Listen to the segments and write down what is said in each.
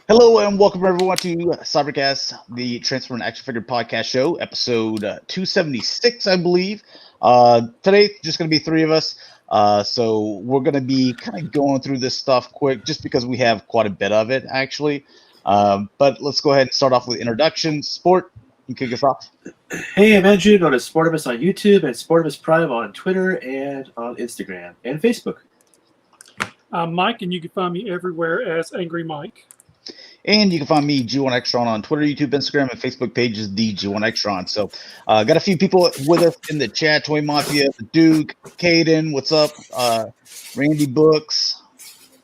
Hello and welcome everyone to Cybercast, the Transform and Action Figure Podcast Show, episode 276, I believe. Today, just going to be three of us. So we're going to be kind of going through this stuff quick, just because we have quite a bit of it, actually. But let's go ahead and start off with introductions. Sport, you kick us off. Hey, I'm Andrew. Go to Sportimus on YouTube and Sportimus Prime on Twitter and on Instagram and Facebook. I'm Mike, and you can find me everywhere as Angry Mike. And you can find me, G1Xtron, on Twitter, YouTube, Instagram, and Facebook pages, the G1Xtron. So, got a few people with us in the chat. Toy Mafia, Duke, Caden, what's up? Randy Books.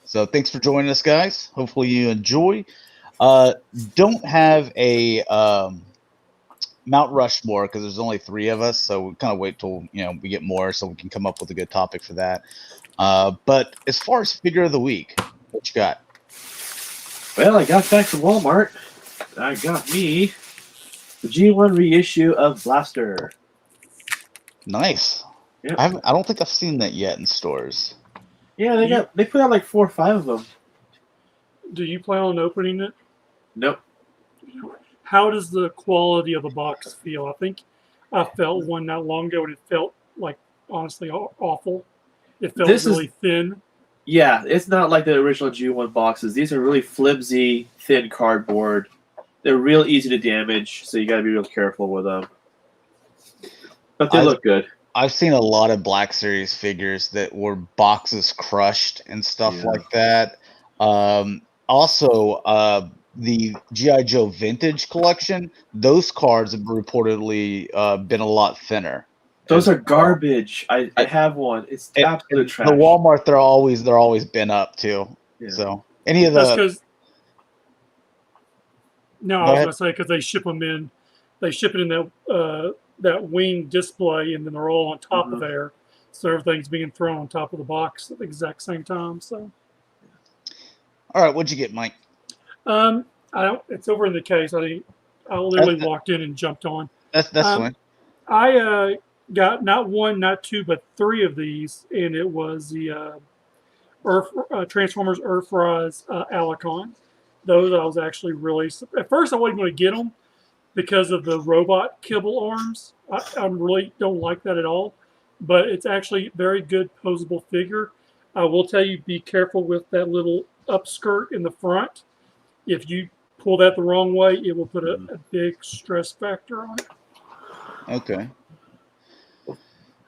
So, thanks for joining us, guys. Hopefully, you enjoy. Don't have a Mount Rushmore because there's only three of us. So, we kind of wait till we get more so we can come up with a good topic for that. But as far as figure of the week, what you got? Well, I got back from Walmart. I got me the G1 reissue of Blaster. Nice. Yep. I don't think I've seen that yet in stores. Yeah, they put out like 4 or 5 of them. Do you plan on opening it? Nope. How does the quality of the box feel? I think I felt one not long ago, and it felt like honestly awful. It felt really thin. Yeah, it's not like the original G1 boxes. These are really flimsy, thin cardboard. They're real easy to damage, so you got to be real careful with them. But they look good. I've seen a lot of Black Series figures that were boxes crushed and stuff like that. Also, the G.I. Joe Vintage collection, those cards have reportedly been a lot thinner. Those are garbage. I have one. It's absolute trash. The Walmart, they're always been up too. Yeah. So any of the. That's because. No, I was gonna say because they ship them in. They ship it in that wing display, and then they're all on top of there, so everything's being thrown on top of the box at the exact same time. So. All right, what'd you get, Mike? I don't. It's over in the case. I literally walked in and jumped on. That's fine. I got not one, not two, but 3 of these, and it was the Transformers Earthrise Alicon. Those I was actually really. At first, I wasn't going to get them because of the robot kibble arms. I really don't like that at all, but it's actually very good posable figure. I will tell you, be careful with that little upskirt in the front. If you pull that the wrong way, it will put a big stress factor on it. Okay.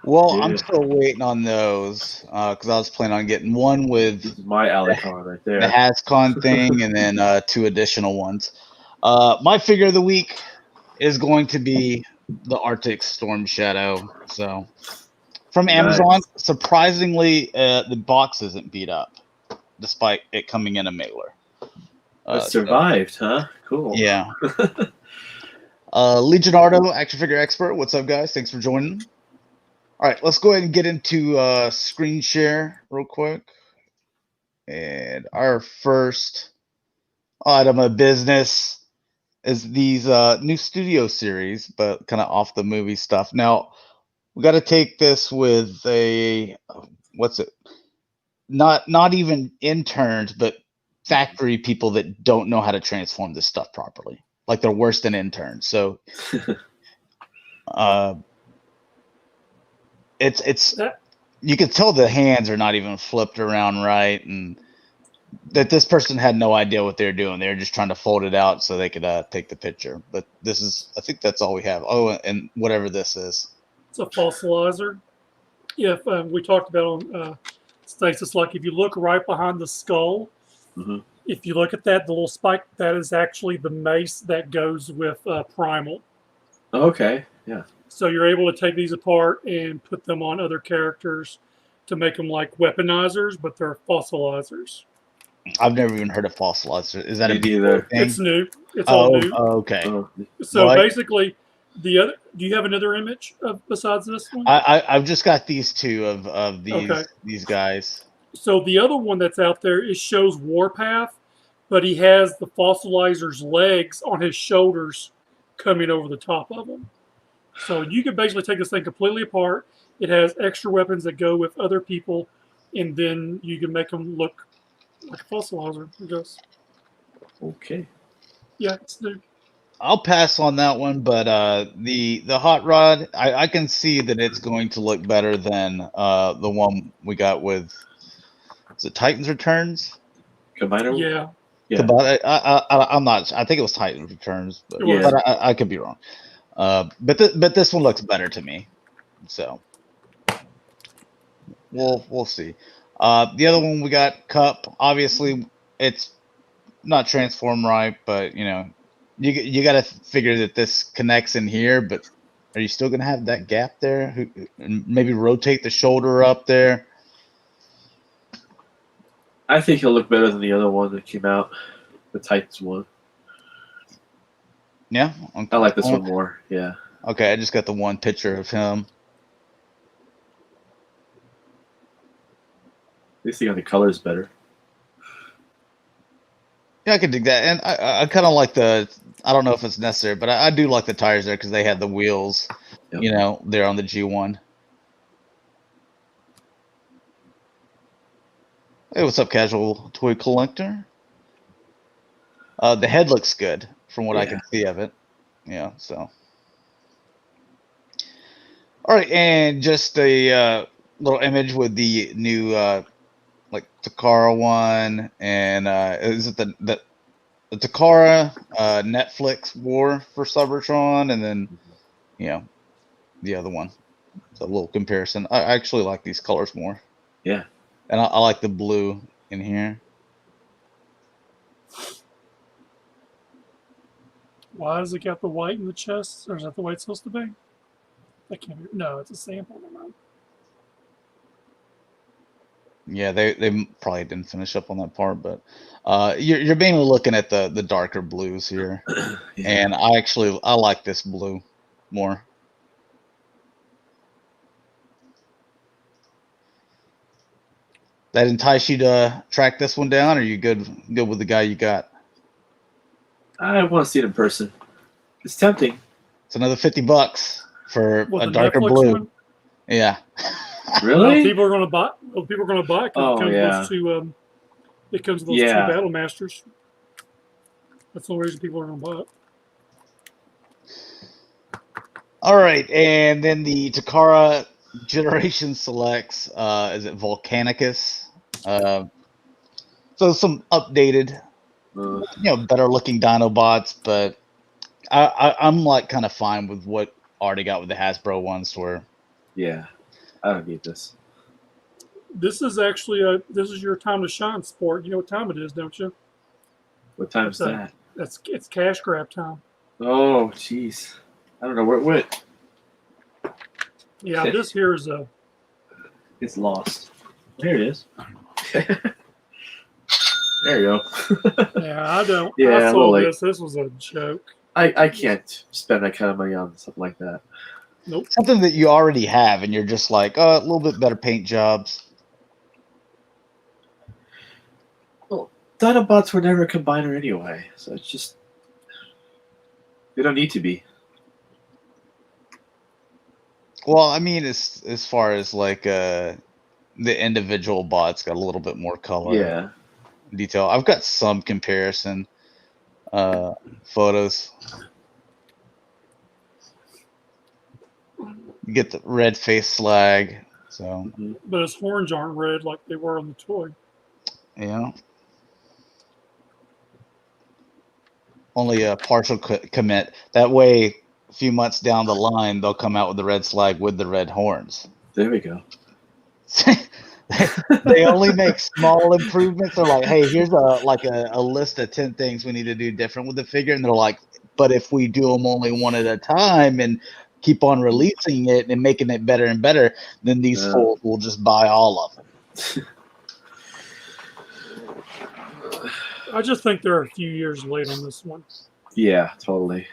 Well, I'm still waiting on those because I was planning on getting one with my Alicon right there, the HasCon thing, and then 2 additional ones. My figure of the week is going to be the Arctic Storm Shadow. So from Amazon, surprisingly, the box isn't beat up, despite it coming in a mailer. It survived, huh? Cool. Yeah. Legionardo, action figure expert. What's up, guys? Thanks for joining. All right, let's go ahead and get into screen share real quick. And our first item of business is these new studio series, but kind of off the movie stuff. Now, we got to take this with a, not even interns, but factory people that don't know how to transform this stuff properly. Like they're worse than interns. So, it's you can tell the hands are not even flipped around right, and that this person had no idea what they were doing. They were just trying to fold it out so they could take the picture. But this is, I think that's all we have. Oh, and whatever this is. It's a fossilizer. If we talked about on Stasis, like if you look right behind the skull, if you look at that, the little spike, that is actually the mace that goes with Primal. Okay, yeah. So you're able to take these apart and put them on other characters to make them like weaponizers, but they're fossilizers. I've never even heard of fossilizer. Is that a thing? It's new. It's all new. Okay. So basically, the other. Do you have another image besides this one? I've just got these 2 of these guys. So the other one that's out there shows Warpath, but he has the fossilizer's legs on his shoulders coming over the top of him. So you can basically take this thing completely apart. It has extra weapons that go with other people, and then you can make them look like a fossilizer. Okay. Yeah, it's new. I'll pass on that one, but the hot rod, I can see that it's going to look better than the one we got with, is it Titans Returns? Combiner? Yeah, Yeah. I'm not. I think it was Titans Returns, but, It was. but I could be wrong. But this one looks better to me, so we'll see. The other one we got Cup. Obviously, it's not transform right, but you got to figure that this connects in here. But are you still gonna have that gap there? And maybe rotate the shoulder up there. I think he'll look better than the other one that came out, the Titans one. Yeah, I like this one more. Yeah. Okay, I just got the one picture of him. At least you got the colors better. Yeah, I could dig that, and I kind of like the. I don't know if it's necessary, but I do like the tires there because they had the wheels. Yep. There on the G1. Hey, what's up, casual toy collector? The head looks good from what I can see of it. Yeah, so. All right, and just a little image with the new like Takara one, and is it the Takara Netflix War for Cybertron, and then the other one. So a little comparison. I actually like these colors more. Yeah. And I like the blue in here. Why has it got the white in the chest? Or is that the way it's supposed to be? That can't be. No, it's a sample. Never mind. Yeah, they probably didn't finish up on that part, but you're mainly looking at the darker blues here, and I like this blue more. That entice you to track this one down, or are you good with the guy you got? I want to see it in person. It's tempting. It's another $50 for What, a the darker Netflix blue. one? Yeah. Really? People are going to buy. Well, people are going to buy it because it comes with those two Battle Masters. That's the only reason people are going to buy it. All right, and then the Takara Generation Selects, is it Volcanicus? So some updated, better looking Dinobots, but I'm like kind of fine with what already got with the Hasbro ones. Where I don't need this. This is actually this is your time to shine, sport. You know what time it is, don't you? What time is that? It's cash grab time. Oh, jeez. I don't know where it went. Yeah, this here is It's lost. There it is. There you go. Yeah, I don't. Yeah, I saw this. This was a joke. I can't spend that kind of money on something like that. Nope. something that you already have, and you're just like, oh, a little bit better paint jobs. Well, Dinobots were never a combiner anyway, so it's just they don't need to be. Well, I mean, as far as like the individual bots got a little bit more color, detail. I've got some comparison photos. You get the red face slag, so But his horns aren't red like they were on the toy. yeah. Only a partial commit. That way, a few months down the line, they'll come out with the red slag with the red horns. There we go. They only make small improvements. They're like, hey, here's a list of 10 things we need to do different with the figure, and they're like, but if we do them only one at a time and keep on releasing it and making it better and better, then these fools will just buy all of them. I just think they're a few years late on this one. Yeah, totally.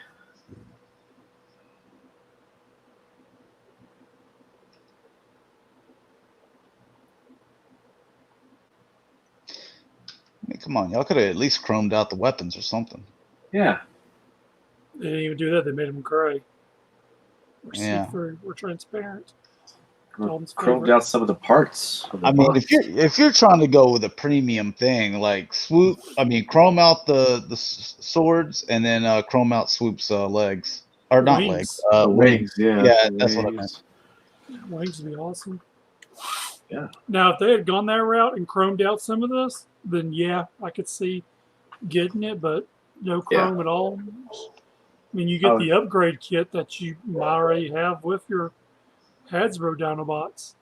I mean, come on, y'all could have at least chromed out the weapons or something. Yeah. They didn't even do that. They made them gray. Or Yeah. see-through. Or transparent. Dalton's chromed favorite. out some of the parts. Of the I mean, box. if you're trying to go with a premium thing, like chrome out the swords and then chrome out Swoop's legs or not legs, Wings. The wings. yeah. Yeah, The that's what I meant. Wings would be awesome. Yeah. Now, if they had gone that route and chromed out some of this, then yeah, I could see getting it, but no chrome at all. I mean, you get the upgrade kit that you might already have with your Hasbro Dinobots.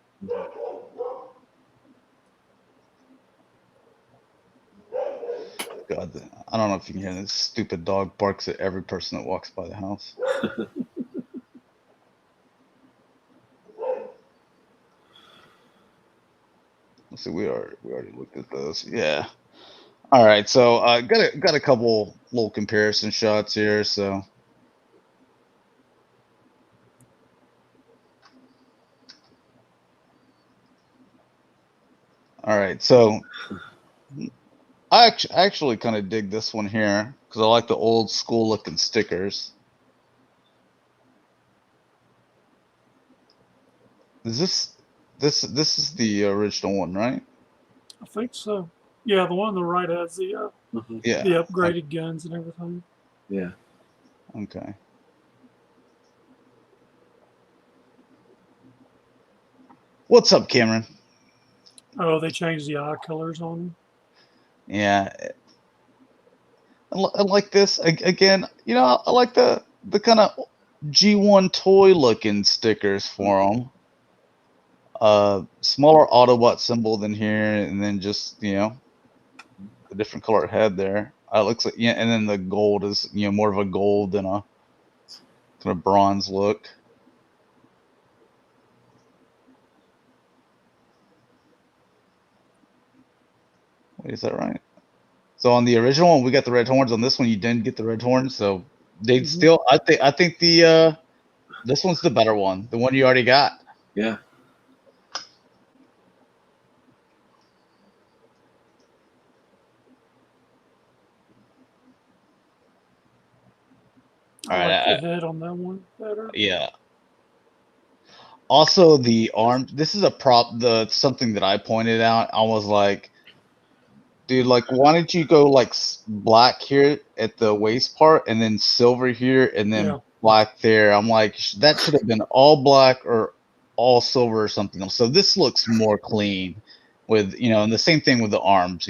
God, I don't know if you can hear this stupid dog barks at every person that walks by the house. Let's see, we already looked at those. Yeah. All right, so got a couple little comparison shots here. So all right, so I actually kind of dig this one here because I like the old school looking stickers. Is this is the original one, right? I think so. Yeah, the one on the right has the Yeah. the upgraded guns and everything. Yeah. Okay. What's up, Cameron? Oh, they changed the eye colors on them. Yeah. I like this again. You know, I like the kind of G1 toy looking stickers for them. Smaller Autobot symbol than here, and then just the different color head there. It looks like and then the gold is more of a gold than a kind of bronze look. Wait, is that right? So on the original one, we got the red horns. On this one, you didn't get the red horns. So they still, I think the this one's the better one, the one you already got. Yeah. I like the head on that one better. Yeah. Also, the arm. This is a prop. Something that I pointed out. I was like, dude, like, why don't you go like black here at the waist part, and then silver here, and then black there? I'm like, that should have been all black or all silver or something else. So this looks more clean, with and the same thing with the arms.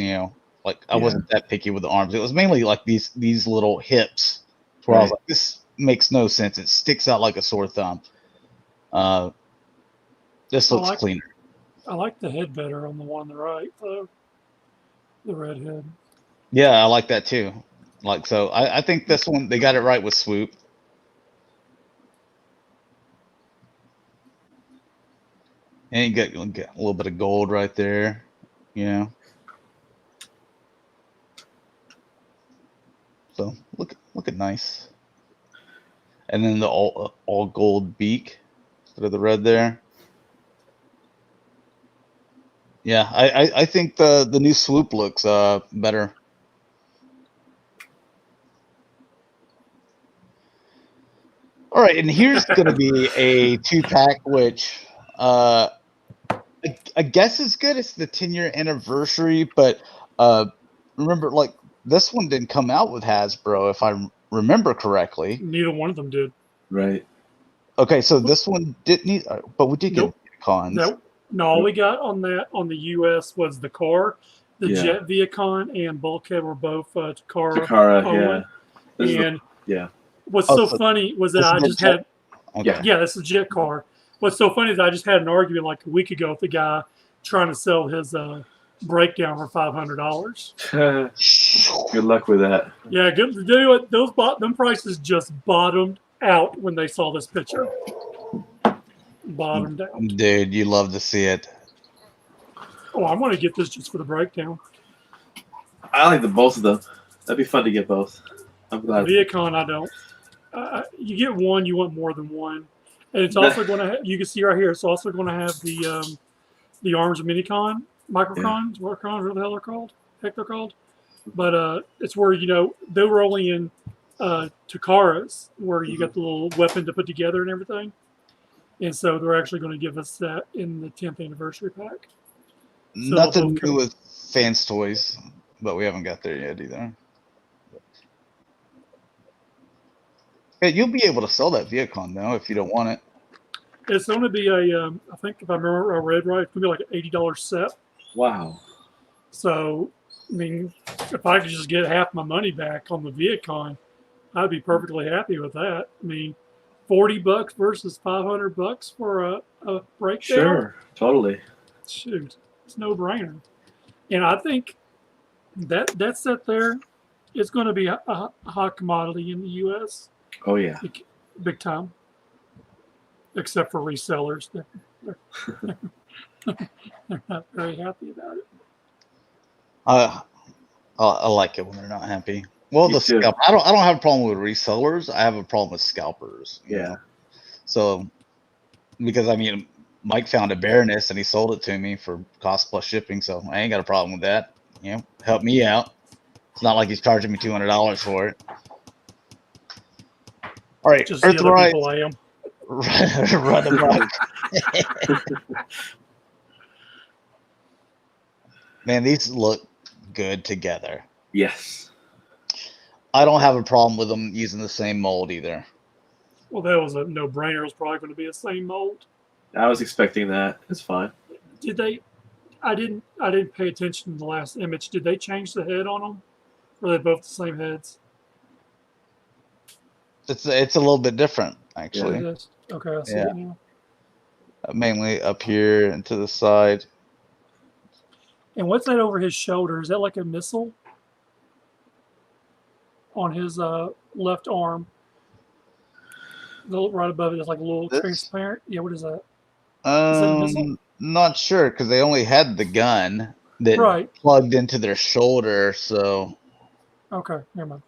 Like I wasn't that picky with the arms. It was mainly like these little hips, where I was like, this makes no sense. It sticks out like a sore thumb. This looks cleaner. I like the head better on the one on the right, though. The red head. Yeah, I like that too. Like, so I think this one, they got it right with Swoop. And you get a little bit of gold right there. So look at nice. And then the all gold beak instead of the red there. Yeah, I think the new Swoop looks better. All right, and here's going to be a 2-pack, which I guess is good. It's the 10-year anniversary, but remember, like, this one didn't come out with Hasbro, if I remember correctly. Neither one of them did. Right. Okay, so this one didn't, but we did get cons. No, all we got on the US was the car, the Jet Viacon, and Bulkhead were both Takara. And what's so funny was that I just had this is Jet car. What's so funny is I just had an argument like a week ago with the guy trying to sell his breakdown for $500. Good luck with that. Yeah, good. Them prices just bottomed out when they saw this picture. Bottomed out. Dude, you love to see it. Oh, I'm going to get this just for the breakdown. I like both of them. That'd be fun to get both. I'm glad. Viacon, I don't. You get one, you want more than one. And it's also going to have, you can see right here, it's also going to have the Arms Minicon, Microcons, Warcons, whatever the hell they're called. Heck, they're called. But it's where, they were only in Takara's, where you got the little weapon to put together and everything. And so they're actually going to give us that in the 10th anniversary pack. So Nothing okay. new with Fans Toys, but we haven't got there yet either. Hey, you'll be able to sell that Viacon though if you don't want it. It's going to be a, I think if I remember, I read right, it's going to be like an $80 set. Wow. So, I mean, if I could just get half my money back on the Viacon, I'd be perfectly happy with that. I mean, $40 versus $500 for a breakdown. Sure, totally. Shoot, it's no brainer. And I think that set there is going to be a hot commodity in the U.S. Oh yeah. Big time. Except for resellers, they're not very happy about it. I like it when they're not happy. Well, Me too. I don't have a problem with resellers. I have a problem with scalpers. You know? So, because I mean, Mike found a Baroness and he sold it to me for cost plus shipping, so I ain't got a problem with that. You know, help me out. It's not like he's charging me $200 for it. All right, Just the other Earthrise, people I am. run amok. Man, these look good together. Yes. I don't have a problem with them using the same mold either. Well, that was a no-brainer. It was probably going to be the same mold. I was expecting that. It's fine. Did they? I didn't pay attention to the last image. Did they change the head on them? Or are they both the same heads? It's a little bit different, actually. It is? Okay, I see it now. Mainly up here and to the side. And what's that over his shoulder? Is that like a missile on his left arm? Right above it is like a little transparent. Yeah, what is that? Is that a missile? Not sure because they only had the gun that plugged into their shoulder. So okay, never mind.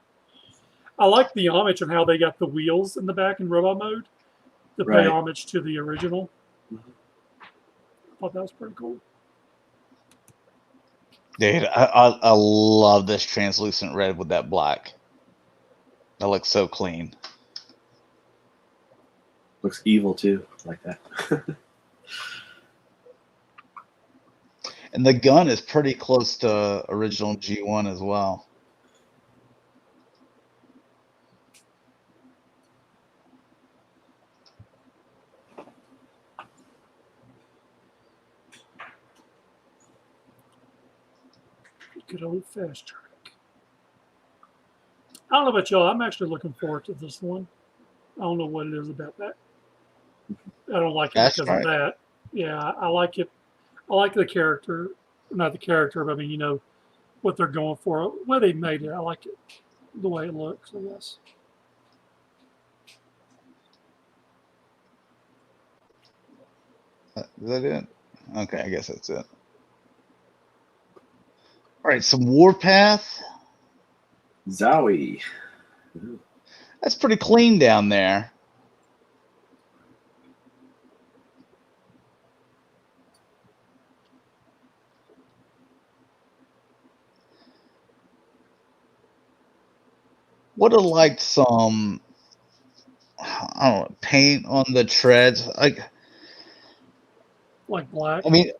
I like the homage on how they got the wheels in the back in robot mode to pay homage to the original. I thought that was pretty cool. Dude, I love this translucent red with that black. That looks so clean. Looks evil too, like that. And the gun is pretty close to original G1 as well. Good old fast track. I don't know about y'all. I'm actually looking forward to this one. I don't know what it is about that. I don't like it because of that. Yeah, I like it. I like the character. Not the character, but I mean, you know, what they're going for. The way they made it. I like it. The way it looks, I guess. Is that it? Okay, I guess that's it. All right, some Warpath. Zowie. That's pretty clean down there. Would have liked some, I don't know, paint on the treads. Like black? I mean,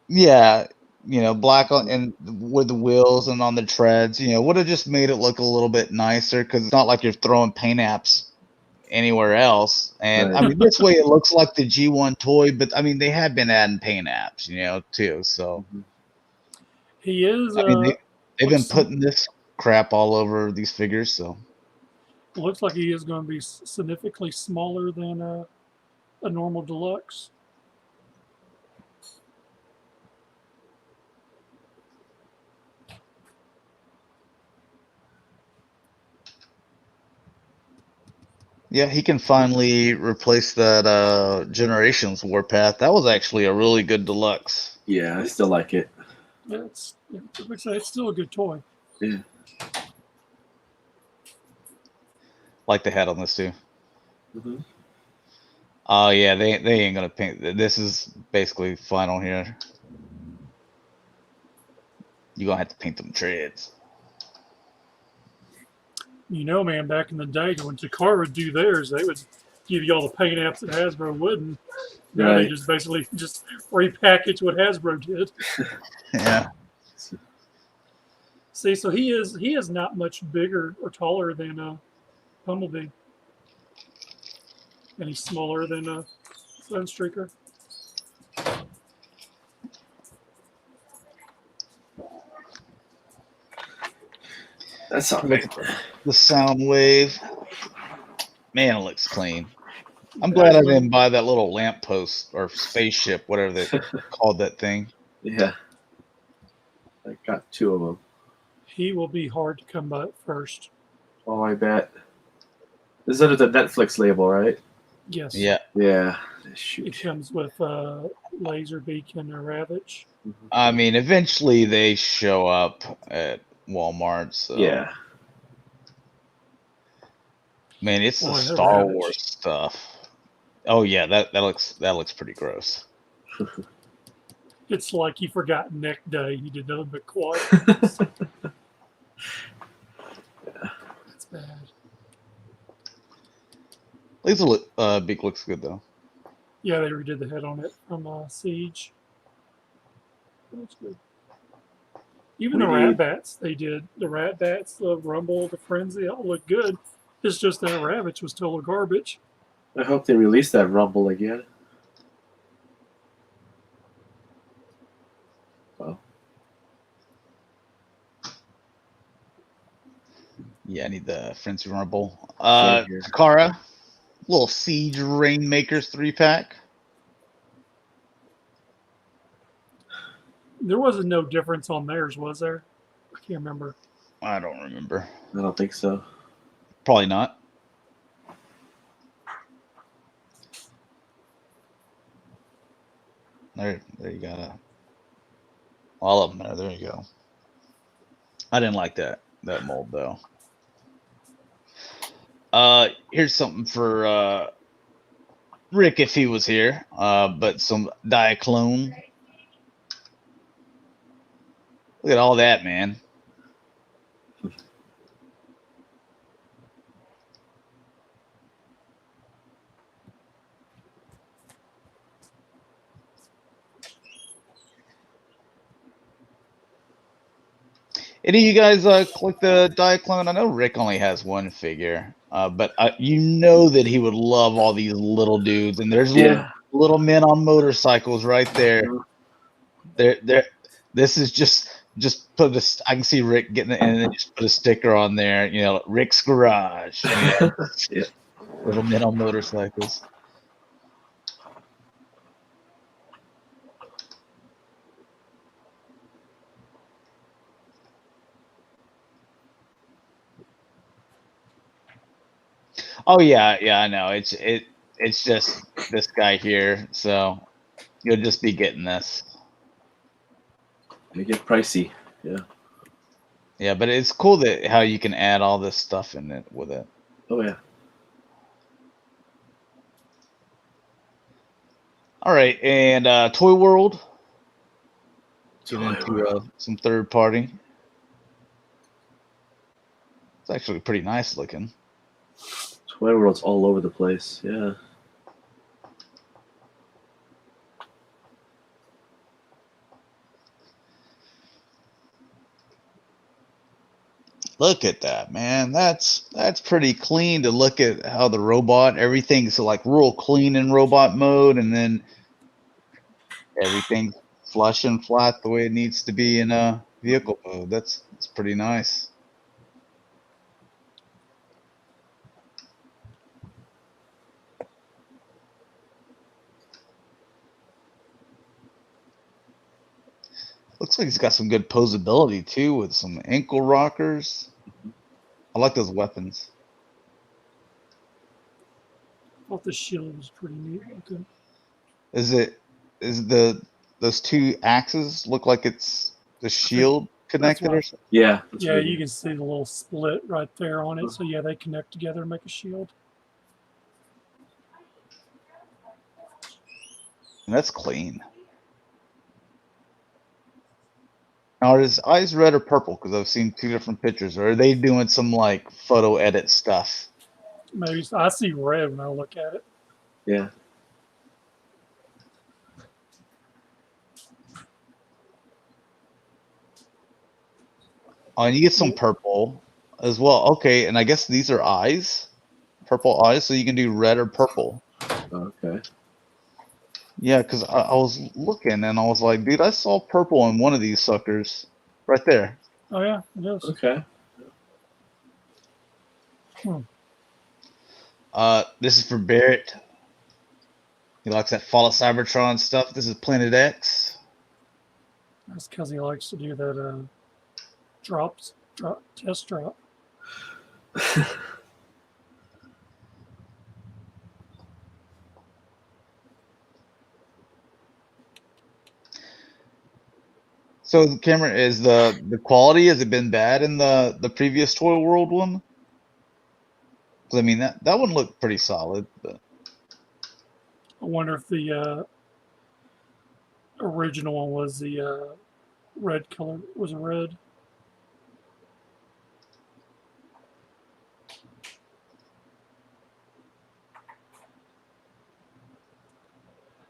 yeah. You know, black on and with the wheels and on the treads, you know, would have just made it look a little bit nicer because it's not like you're throwing paint apps anywhere else. And I mean, this way it looks like the G1 toy, but I mean, they have been adding paint apps, you know, too. So he is. I mean, they've been putting this crap all over these figures. So looks like he is going to be significantly smaller than a normal deluxe. yeah, he can finally replace that Generations Warpath. That was actually a really good deluxe. Yeah, I still like it. Yeah, it's still a good toy. Yeah. Like the head on this too. Oh yeah, they ain't gonna paint. This is basically final here. You're gonna have to paint them treads. You know, man, back in the day when Takara would do theirs, they would give you all the paint apps that Hasbro wouldn't. No, they Right. just basically just repackage what Hasbro did. Yeah. See, so he is not much bigger or taller than Bumblebee, and he's smaller than Sunstreaker. That's all Look right. at the sound wave. Man, it looks clean. I'm glad I didn't buy that little lamppost or spaceship, whatever they called that thing. Yeah. I got 2 of them. He will be hard to come by at first. Oh, I bet. This is under the Netflix label, right? Yes. Yeah. Yeah. It Shoot. comes with Laserbeak and a Ravage. I mean, eventually they show up at Walmart. So Yeah. man, it's the Boy, the Star Ravage. Wars stuff. Oh yeah, that looks pretty gross. It's like he forgot Neck Day. He did nothing but quiet. That's bad. Beak looks good though. Yeah, they redid the head on it from Siege. That's good. Even the Rat Bats, they did. The Rat Bats, the Rumble, the Frenzy, all look good. It's just that Ravage was total garbage. I hope they release that Rumble again. Well, Yeah, I need the Frenzy Rumble. Same here. Takara, little Siege Rainmakers 3-pack. There wasn't no difference on theirs, was there? I can't remember. I don't remember. I don't think so. Probably not. There you got all of them there. There you go. I didn't like that mold though. Here's something for Rick if he was here. But some Diaclone. Look at all that, man. Any of you guys collect the Diaclone? I know Rick only has one figure, but you know that he would love all these little dudes. And there's little men on motorcycles right there. They're this is just put a. I can see Rick getting it, and then just put a sticker on there. You know, Rick's Garage. You know, Yeah. Little men on motorcycles. Oh yeah, I know. It's just this guy here, so you'll just be getting this. They get pricey. Yeah. Yeah, but it's cool that how you can add all this stuff in it with it. Oh yeah. All right, and Toy World. Get into some third party. It's actually pretty nice looking. Toy World's all over the place. Yeah. Look at that, man. That's pretty clean to look at how the robot, everything's like real clean in robot mode, and then everything's flush and flat the way it needs to be in a vehicle mode. That's pretty nice. Looks like he's got some good posability too, with some ankle rockers. I like those weapons. I thought the shield was pretty neat looking. Those two axes look like it's the shield connected or something? Yeah. Yeah, you can see the little split right there on it. So yeah, they connect together and make a shield. And that's clean. Now, are his eyes red or purple? Because I've seen two different pictures. Or are they doing some like photo edit stuff? Maybe I see red when I look at it. Yeah. Oh, and you get some purple as well. Okay, and I guess these are eyes, purple eyes, so you can do red or purple. Okay. Yeah, because I was looking and I was like, dude, I saw purple in one of these suckers right there. Oh yeah, it is. Okay. This is for Barrett. He likes that Fall of Cybertron stuff. This is Planet X. That's because he likes to do that test drop. So the camera is the quality, has it been bad in the previous Toy World one? 'Cause, I mean that one looked pretty solid, but I wonder if the original one was the red color. Was it red?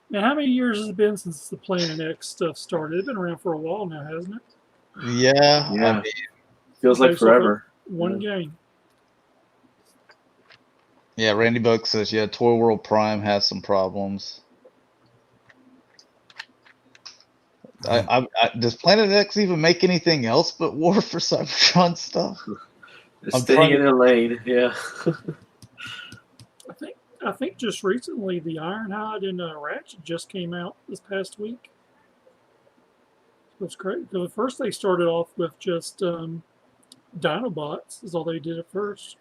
Now, how many years has it been since the Planet X stuff started? It's been around for a while now, hasn't it? yeah, Yeah. I mean, Feels like Based off of forever. One game. yeah. Randy Buck says, yeah, Toy World Prime has some problems. Does Planet X even make anything else but War for Cybertron stuff? It's I'm staying trying in their lane. Yeah. I think just recently the Ironhide and Ratchet just came out this past week. That's great. Because at first they started off with just Dinobots is all they did at first.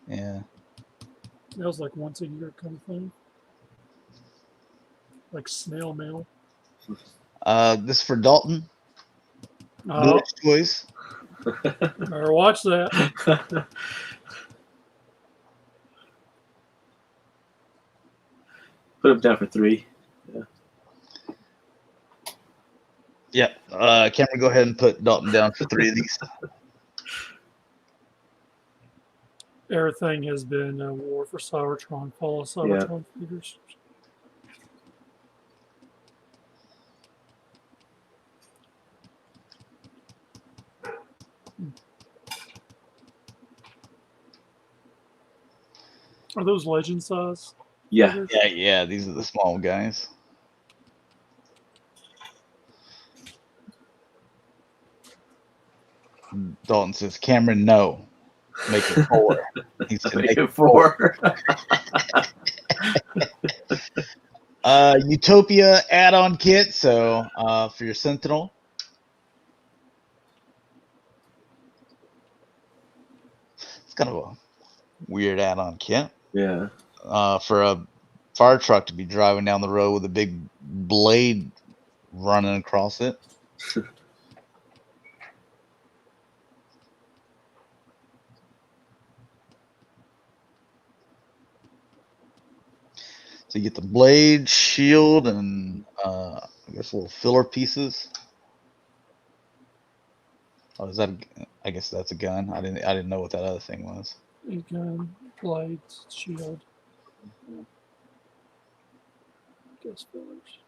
Yeah. That was like once a year kind of thing. Like snail mail. This is for Dalton. Oh, Village Toys. better watch that. Put him down for 3. Yeah. Cameron, go ahead and put Dalton down for 3 of these. Everything has been War for Cybertron, Fall of Cybertron figures. Are those legend size? Yeah. figures? Yeah. These are the small guys. Dalton says, Cameron, no. Make it 4. He said, Make it 4. Utopia add-on kit. So for your Sentinel. It's kind of a weird add-on kit. Yeah. For a fire truck to be driving down the road with a big blade running across it. So you get the blade, shield, and I guess little filler pieces. Oh, is that? I guess that's a gun. I didn't know what that other thing was. A gun, blades, shield. Guess fillers.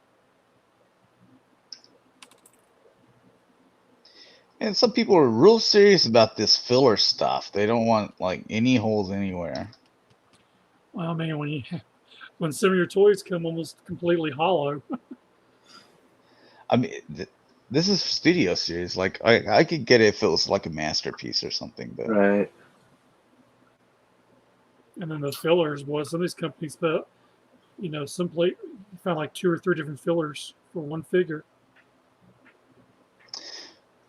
And some people are real serious about this filler stuff. They don't want like any holes anywhere. Well, I mean, when some of your toys come almost completely hollow. I mean, this is Studio Series. Like, I could get it if it was like a masterpiece or something, but Right. And then the fillers was some of these companies put, simply you found like 2 or 3 different fillers for one figure.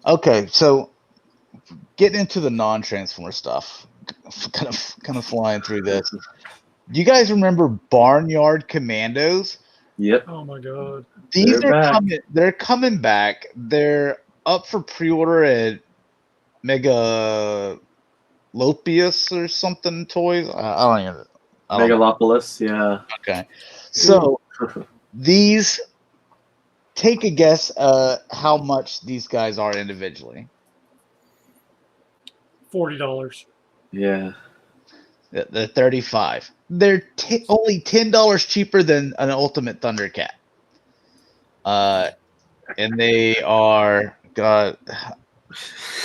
okay. So getting into the non-Transformer stuff, kind of flying through this. Do you guys remember Barnyard Commandos? Yep. Oh my god! These They're are back. coming. They're coming back. They're up for pre-order at Megalopius or something toys. I don't know. Megalopolis. Yeah. Okay. So these, take a guess how much these guys are individually. $40. Yeah. They're 35. They're only $10 cheaper than an Ultimate Thundercat. And they are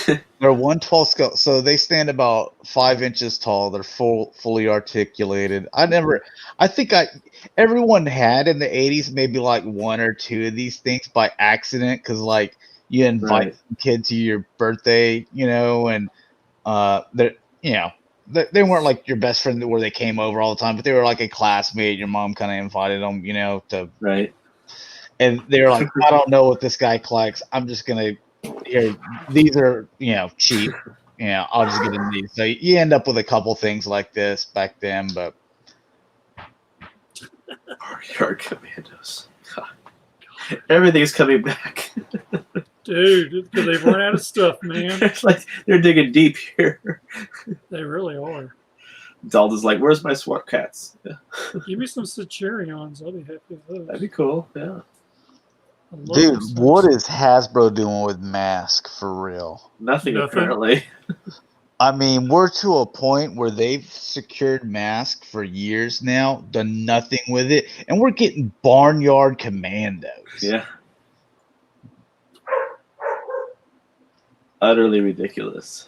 They're 1/12 scale, so they stand about 5 inches tall. They're fully articulated. Everyone had in the 80s maybe like one or two of these things by accident because like you invite Right. some kid to your birthday, and they weren't like your best friend where they came over all the time, but they were like a classmate. Your mom kind of invited them, to Right. and they're like, I don't know what this guy collects. I'm just gonna here. These are cheap. I'll just get in these. So you end up with a couple things like this back then, but Barnyard Commandos. God. Everything's coming back. Dude, because they've run out of stuff, man. It's like they're digging deep here. They really are. Dalton's like, "Where's my SWAT cats?" Yeah. Give me some Shaturions. I'll be happy with those. That'd be cool. Yeah. I love dude, those what things. is Hasbro doing with Mask for real? Nothing Nothing. apparently. I mean, we're to a point where they've secured Mask for years now, done nothing with it, and we're getting Barnyard Commandos. Yeah. Utterly ridiculous.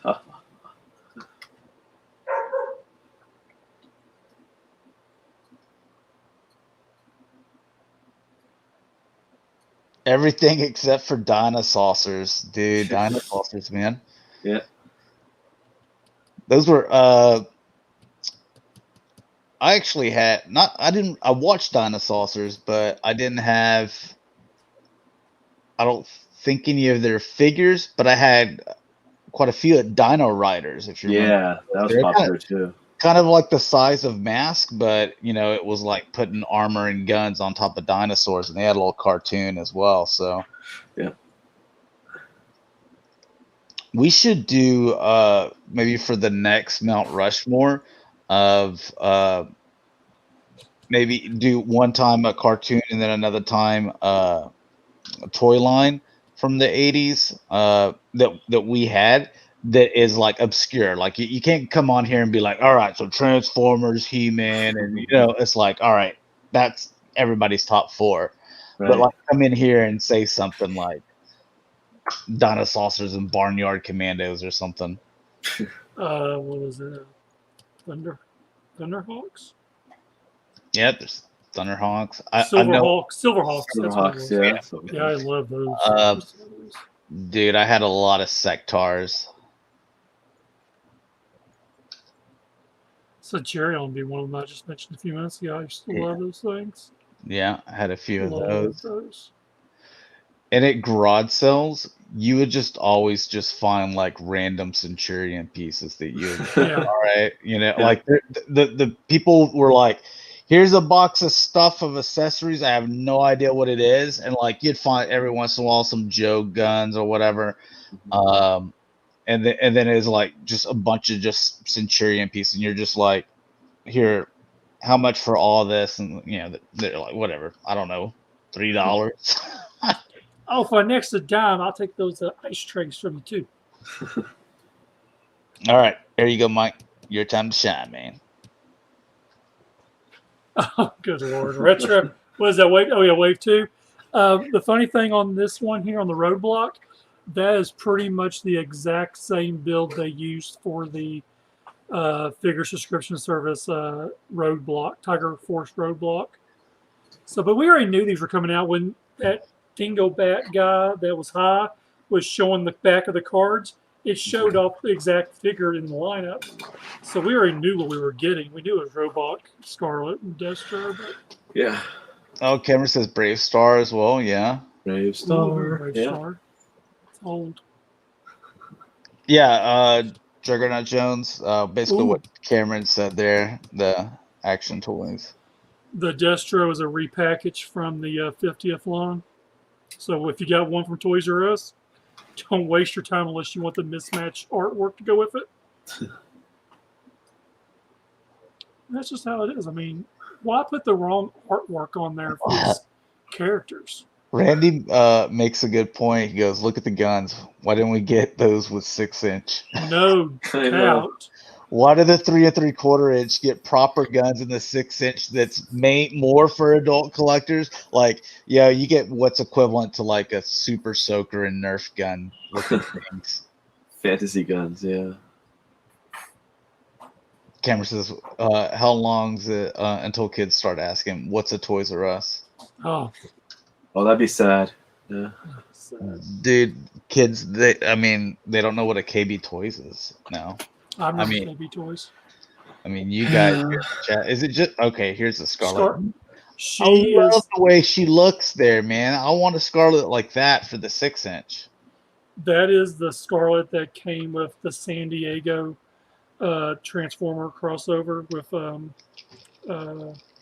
Everything except for dinosaurs, dude. Dinosaurs, man. Yeah. Those were I actually had I watched dinosaurs, but I don't think any of their figures, but I had quite a few Dino Riders, if you remember. Yeah, that was They're popular too. Kind of like the size of Mask, but it was like putting armor and guns on top of dinosaurs, and they had a little cartoon as well. So yeah, we should do maybe for the next Mount Rushmore of maybe do one time a cartoon and then another time a toy line from the 80s that we had that is like obscure. Like you can't come on here and be like, all right, so Transformers, He-Man, and it's like, all right, that's everybody's top four. right. But like come in here and say something like Dinosaurs and Barnyard Commandos or something. What was it? Thunderhawks? Yeah, there's Thunderhawks. Silverhawks. That's what it was. Silverhawks, Yeah, I love those. Dude, I had a lot of Sectars. Shaturion would be one of them I just mentioned a few minutes ago. I used to love those things. Yeah, I had a few of Love those. And at garage sales, you would just always just find like random Centurion pieces that you would Yeah. all right. Like the people were like, here's a box of stuff of accessories. I have no idea what it is. And like you'd find every once in a while some Joe guns or whatever. And then it's like just a bunch of just Centurion pieces, and you're just like, here, how much for all this? And they're like, whatever, I don't know, $3. Oh, for an extra dime, I'll take those ice trays from you too. All right, here you go, Mike. Your time to shine, man. Oh, good Lord. Retro. What is that? Wave? Oh, yeah, Wave 2. The funny thing on this one here on the roadblock, that is pretty much the exact same build they used for the figure subscription service roadblock, Tiger Force roadblock. So, but we already knew these were coming out when that Dingo Bat guy that was high was showing the back of the cards. It showed off the exact figure in the lineup. So we already knew what we were getting. We knew it was Robot, Scarlet, and Destro. But... yeah. Oh, Cameron says Brave Star as well. Yeah. Brave Star. Brave yeah. Star. It's old. Yeah. Juggernaut Jones. Basically Ooh. what Cameron said there. The action toys. The Destro is a repackage from the 50th line. So if you got one from Toys R Us, don't waste your time unless you want the mismatched artwork to go with it. That's just how it is. I mean, why put the wrong artwork on there for these characters? Randy makes a good point. He goes, look at the guns. Why didn't we get those with 6-inch? No I know. doubt. Why did the 3 3/4 inch get proper guns in the 6-inch that's made more for adult collectors? Like, you get what's equivalent to like a Super Soaker and Nerf gun looking things. Fantasy guns, yeah. Cameron says, how long's it until kids start asking, what's a Toys R Us? Oh, Oh, that'd be sad. Yeah. Dude, kids, they don't know what a KB Toys is now. I remember mean- KB Toys. I mean, you guys here in the chat. Is it just okay? Here's the Scarlet. She I love is. the way she looks there, man. I want a Scarlet like that for the 6-inch. That is the Scarlet that came with the San Diego Transformer crossover with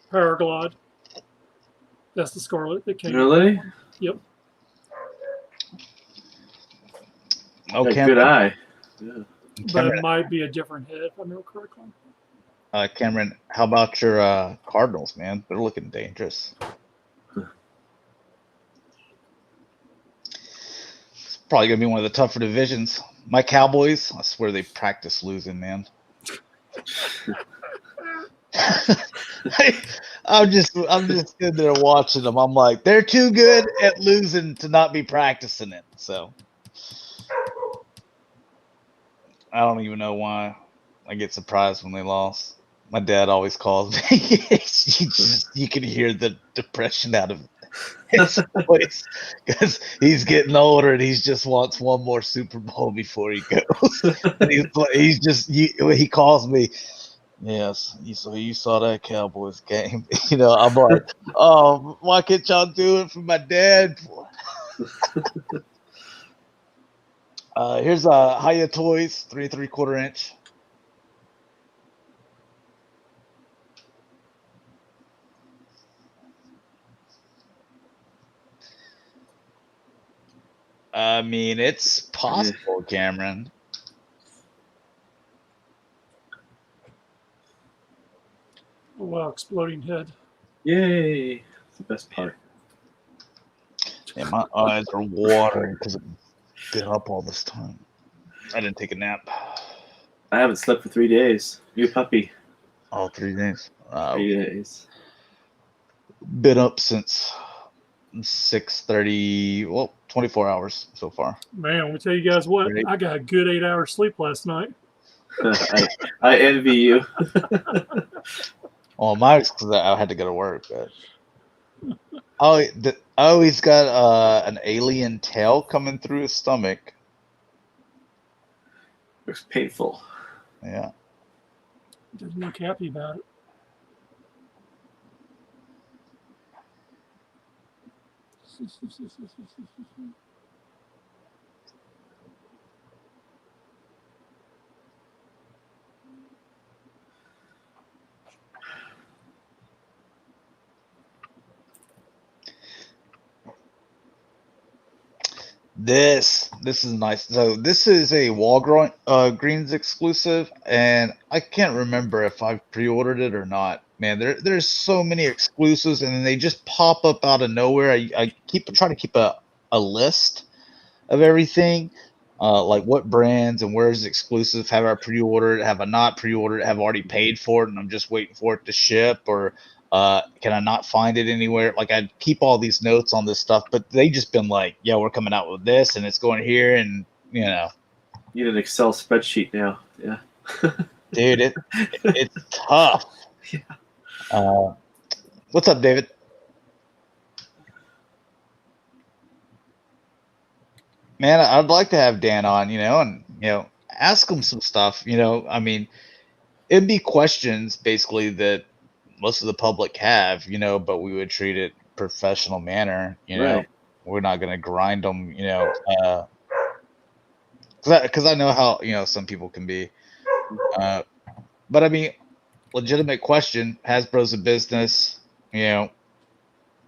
Paraglide. That's the Scarlet that came. Really? Yep. Oh, Yeah, Cameron, good eye. Yeah. But it might be a different head, if I remember correctly. Cameron, how about your Cardinals, man? They're looking dangerous. It's probably gonna be one of the tougher divisions. My Cowboys, I swear they practice losing, man. I'm just sitting there watching them. I'm like, they're too good at losing to not be practicing it. So I don't even know why I get surprised when they lost. My dad always calls me. You can hear the depression out of his voice because he's getting older and he just wants one more Super Bowl before he goes. And he calls me. Yes, so you saw that Cowboys game. I'm like, oh, why can't y'all do it for my dad? Here's a Hiya Toys 3 3/4 inch. I mean, it's possible, Cameron. Oh, wow, exploding head. Yay. That's the best part. Yeah, my eyes are watering because I've been up all this time. I didn't take a nap. I haven't slept for 3 days. You puppy. All 3 days. 3 days. Been up since 6:30. Well, 24 hours so far. Man, let me tell you guys what. Great. I got a good 8 hours sleep last night. I envy you. Well, mine was because I had to go to work. But I always got an alien tail coming through his stomach. Looks painful. Yeah. Doesn't look happy about it. This is nice. So this is a Walgreens exclusive, and I can't remember if I've pre-ordered it or not. Man, there's so many exclusives, and then they just pop up out of nowhere. I keep trying to keep a list of everything, like what brands and where's exclusive. Have I pre-ordered? Have I not pre-ordered? Have I already paid for it, and I'm just waiting for it to ship, or can I not find it anywhere? Like, I keep all these notes on this stuff, but they just been like, yeah, we're coming out with this and it's going here. And, You need an Excel spreadsheet now. Yeah. dude, it's tough. Yeah. What's up, David? Man, I'd like to have Dan on, and, ask him some stuff, I mean, it'd be questions basically that most of the public have, but we would treat it professional manner, Right. We're not going to grind them, because I know how, some people can be. But I mean, legitimate question. Hasbro's a business, the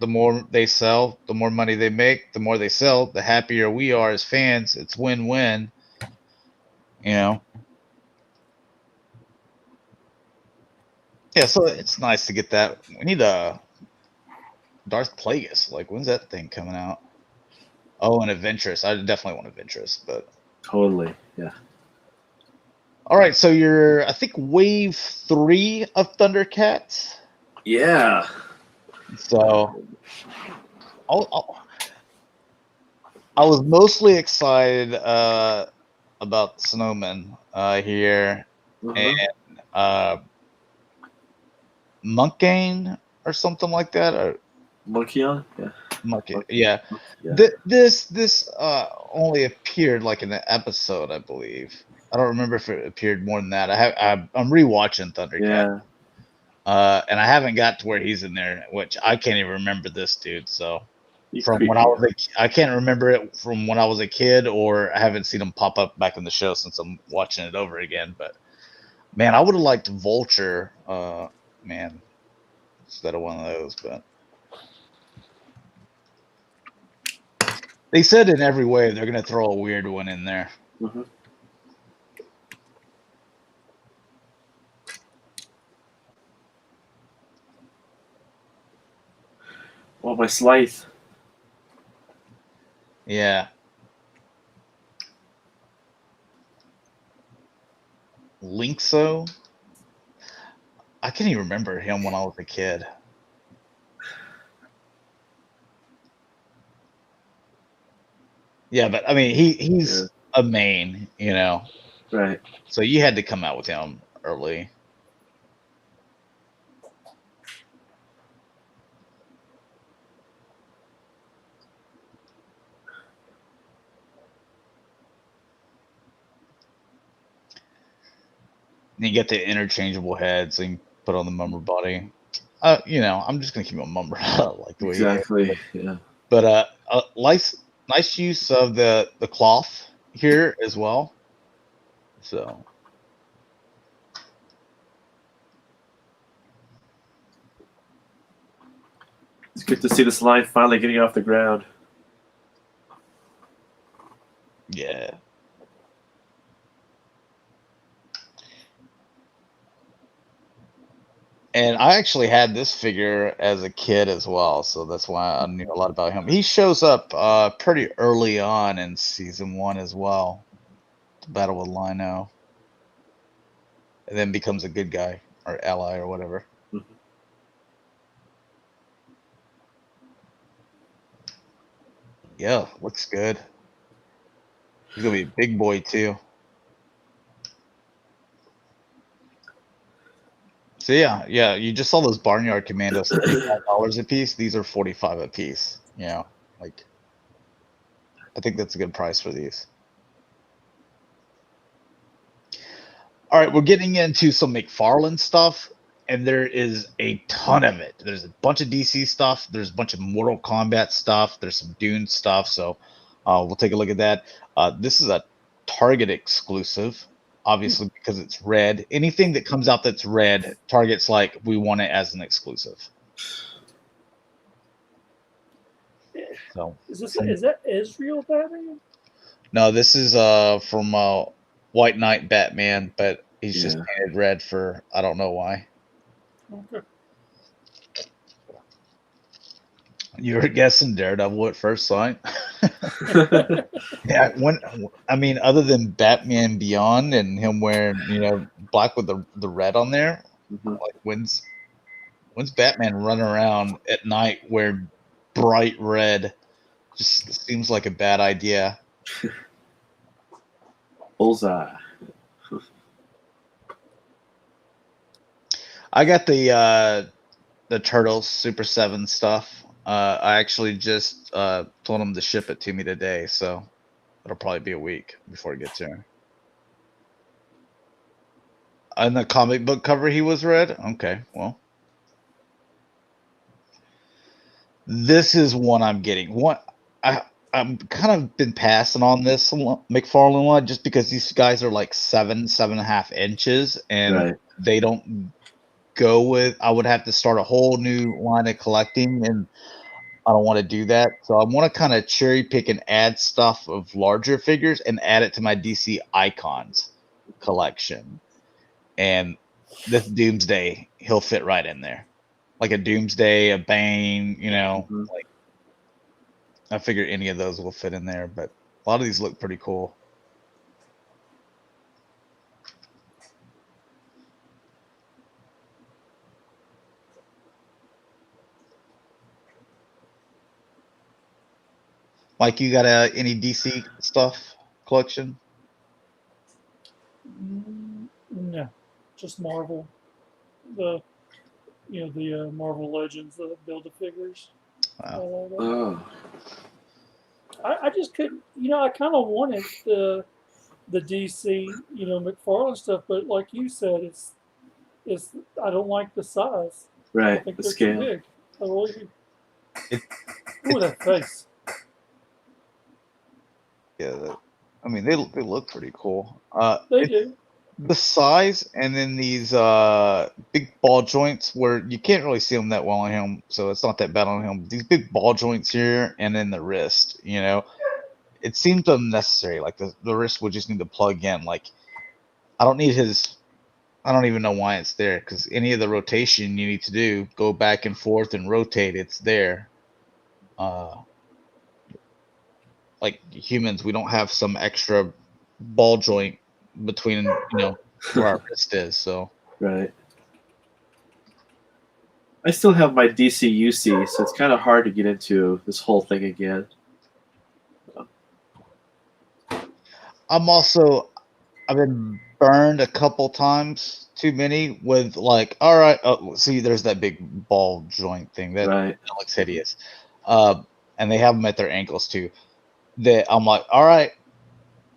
more they sell, the more money they make, the more they sell, the happier we are as fans. It's win-win, Yeah, so it's nice to get that. We need a Darth Plagueis. Like, when's that thing coming out? Oh, an Adventurous. I definitely want Adventurous, but Totally. Yeah. all right. So you're, I think, wave 3 of Thundercats. Yeah. So I was mostly excited about snowmen here, Mhm. and Monkane or something like that, or Monkey on? Yeah. Monkey. Monkey. Yeah. Yeah. This only appeared like in an episode, I believe. I don't remember if it appeared more than that. I'm rewatching Thundercat, Yeah. and I haven't got to where he's in there, which I can't even remember this dude. So You from creep when I me was out. I can't remember it from when I was a kid, or I haven't seen him pop up back in the show since I'm watching it over again. But man, I would have liked Vulture, man, instead of one of those. But they said in every way they're gonna throw a weird one in there. Mhm. Oh, my Scythe. Yeah. Linkso? I can't even remember him when I was a kid. Yeah, but I mean he's a main, Right. So you had to come out with him early. And you get the interchangeable heads and put on the mummer body. I'm just gonna keep him mummer like the way he is. Exactly. Yeah. But nice use of the cloth here as well. So It's good to see this line finally getting off the ground. yeah. And I actually had this figure as a kid as well, so that's why I knew a lot about him. He shows up pretty early on in season 1 as well, to battle with Lino, and then becomes a good guy or ally or whatever. Mhm. Yeah, looks good. He's gonna be a big boy too. So yeah, you just saw those Barnyard Commandos $35 a piece. These are 45 a piece. Like I think that's a good price for these. All right, we're getting into some McFarlane stuff, and there is a ton of it. There's a bunch of DC stuff. There's a bunch of Mortal Kombat stuff. There's some Dune stuff. So we'll take a look at that. This is a Target exclusive, obviously because it's red. Anything that comes out that's red, Target's like, we want it as an exclusive. So Is that Israel Batman? no, this is from White Knight Batman, but he's just Yeah. painted red for I don't know why. Okay. You were guessing Daredevil at first sight. Yeah, other than Batman Beyond and him wearing, black with the red on there, Mhm. like when's Batman running around at night wearing bright red? Just seems like a bad idea. Bullseye. I got the Turtles Super 7 stuff. I actually just told him to ship it to me today, so it'll probably be a week before it gets here. On the comic book cover, he was red. Okay, well, this is one I'm getting. I'm kind of been passing on this McFarlane one just because these guys are like 7.5 inches, and Right. they don't go with. I would have to start a whole new line of collecting, and I don't want to do that. So I want to kind of cherry pick and add stuff of larger figures and add it to my DC Icons collection. And this Doomsday, he'll fit right in there. Like a Doomsday, a Bane, Mhm. like I figure any of those will fit in there, but a lot of these look pretty cool. Mike, you got any DC stuff collection? just Marvel, the Marvel Legends, the Build-A-Figures. Wow. Oh. I just couldn't. I kind of wanted the DC, McFarlane stuff, but like you said, it's I don't like the size. I Right. think The they're scale. too big. I really do. It- Ooh, that face. Yeah, I mean they look pretty cool. They do. The size and then these big ball joints where you can't really see them that well on him, so it's not that bad on him. These big ball joints here and then the wrist, it seems unnecessary. Like the wrist would just need to plug in. Like I don't need his. I don't even know why it's there because any of the rotation you need to do, go back and forth and rotate, it's there. Like humans, we don't have some extra ball joint between where our wrist is. So Right. I still have my DCUC, so it's kind of hard to get into this whole thing again. I've been burned a couple times, too many, with like, all right, see, there's that big ball joint thing that Right. looks hideous, and they have them at their ankles too. That I'm like, all right,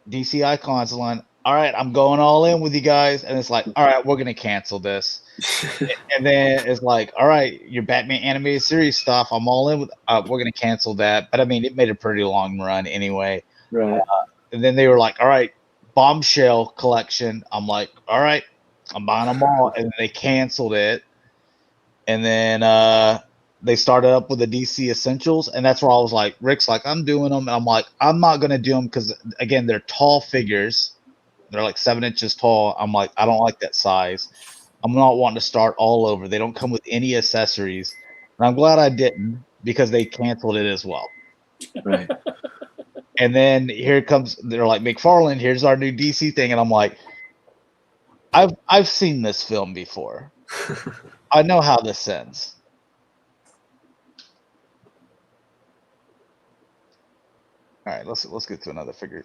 DC Icons line, all right, I'm going all in with you guys, and it's like, all right, we're gonna cancel this, and then it's like, all right, your Batman animated series stuff, I'm all in with, we're gonna cancel that, but I mean, it made a pretty long run anyway. Right. And then they were like, all right, Bombshell collection. I'm like, all right, I'm buying them all. And then they canceled it. And then they started up with the DC Essentials. And that's where I was like, Rick's like, I'm doing them. And I'm like, I'm not going to do them because, again, they're tall figures. They're like 7 inches tall. I'm like, I don't like that size. I'm not wanting to start all over. They don't come with any accessories. And I'm glad I didn't because they canceled it as well. Right. And then here comes, they're like, McFarlane, here's our new DC thing. And I'm like, I've seen this film before. I know how this ends. All right, let's get to another figure.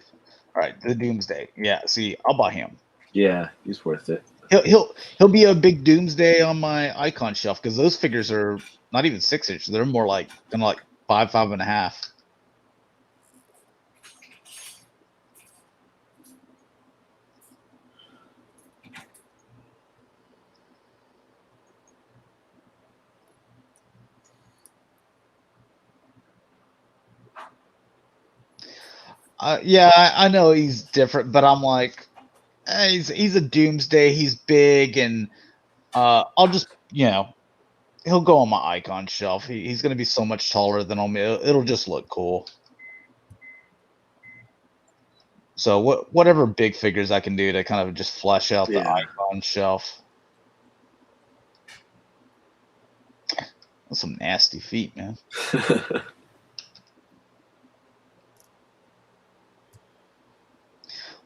All right, the Doomsday. Yeah, see, I'll buy him. Yeah, he's worth it. He'll be a big Doomsday on my icon shelf because those figures are not even 6 inches. They're more like kind of like 5.5. Yeah, I know he's different, but I'm like, he's a Doomsday. He's big, and I'll just he'll go on my icon shelf. He's gonna be so much taller than me. It'll just look cool. So whatever big figures I can do to kind of just flesh out the icon shelf. That's some nasty feet, man.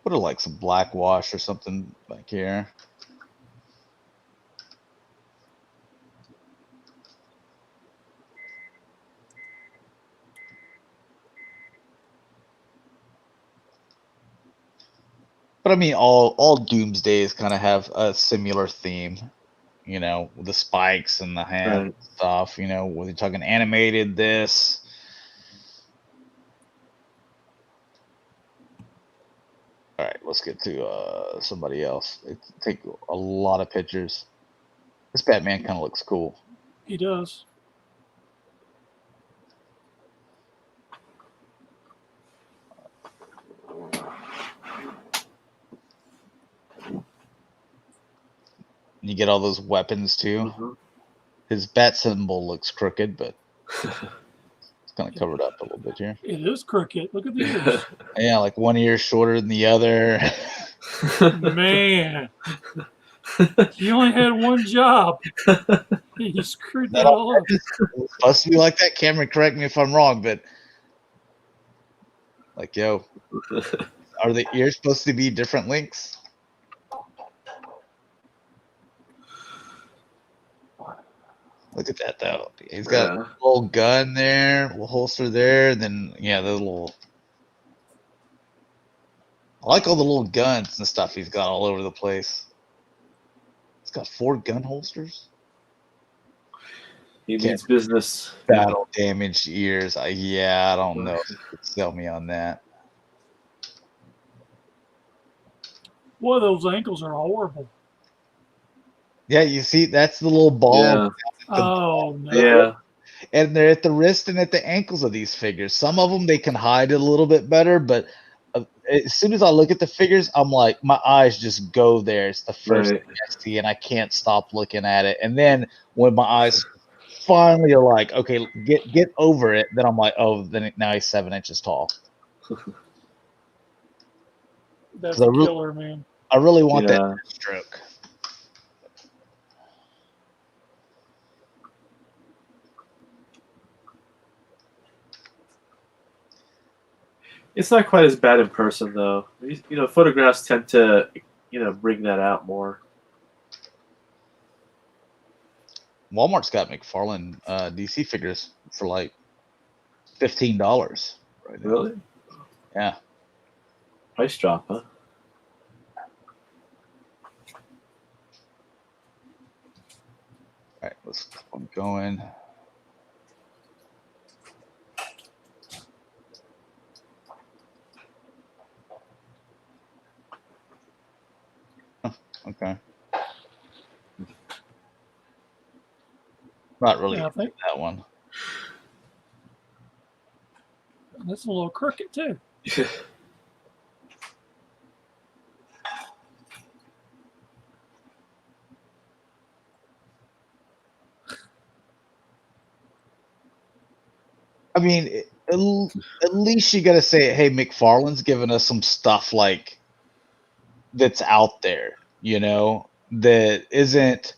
Would have like some black wash or something back here. But I mean, all Doomsdays kind of have a similar theme, with the spikes and the hand stuff. Whether you're talking animated, this. All right, let's get to somebody else. Take a lot of pictures. This Batman kind of looks cool. He does. You get all those weapons too. Mm-hmm. His bat symbol looks crooked, but it's kind of covered up a little bit here. It is crooked. Look at the ears. Yeah, like one ear shorter than the other. Man. He only had one job. He screwed that all up. It's supposed to be like that. Cameron, correct me if I'm wrong, but like, yo, are the ears supposed to be different lengths? Look at that, though. He's got a little gun there, a little holster there, and then, the little... I like all the little guns and stuff he's got all over the place. got 4 gun holsters. He needs business. Battle damaged ears. Yeah, I don't know if you could sell me on that. Boy, those ankles are horrible. Yeah, you see, that's the little ball. Yeah. Oh no. Yeah. And they're at the wrist and at the ankles of these figures. Some of them they can hide it a little bit better, but as soon as I look at the figures, I'm like, my eyes just go there. It's the first thing I see, and I can't stop looking at it. And then when my eyes finally are like, okay, get over it, then I'm like, oh, then now he's 7 inches tall. That's a killer, man. I really want that stroke. It's not quite as bad in person, though. You know, photographs tend to, bring that out more. Walmart's got McFarlane DC figures for like $15 right now. Really? Yeah. Price drop, huh? All right, let's keep on going. Okay. Not really I think that one. That's a little crooked too. I mean, at least you got to say, hey, McFarlane's giving us some stuff like that's out there, that isn't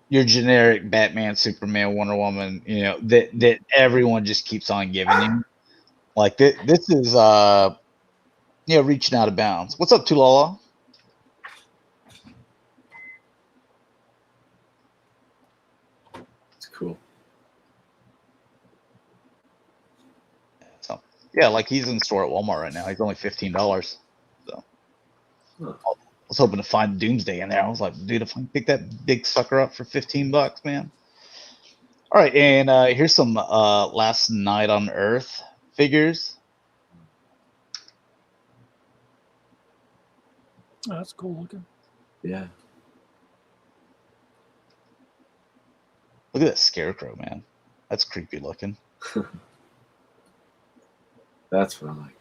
your generic Batman, Superman, Wonder Woman, that everyone just keeps on giving you. Like this is reaching out of bounds. What's up, Tulala? It's cool. So yeah, like he's in store at Walmart right now. He's only $15. So I was hoping to find Doomsday in there. I was like, dude, if I can pick that big sucker up for $15, man. All right, and here's some Last Night on Earth figures. Oh, that's cool looking. Yeah. Look at that Scarecrow, man. That's creepy looking. That's what I like.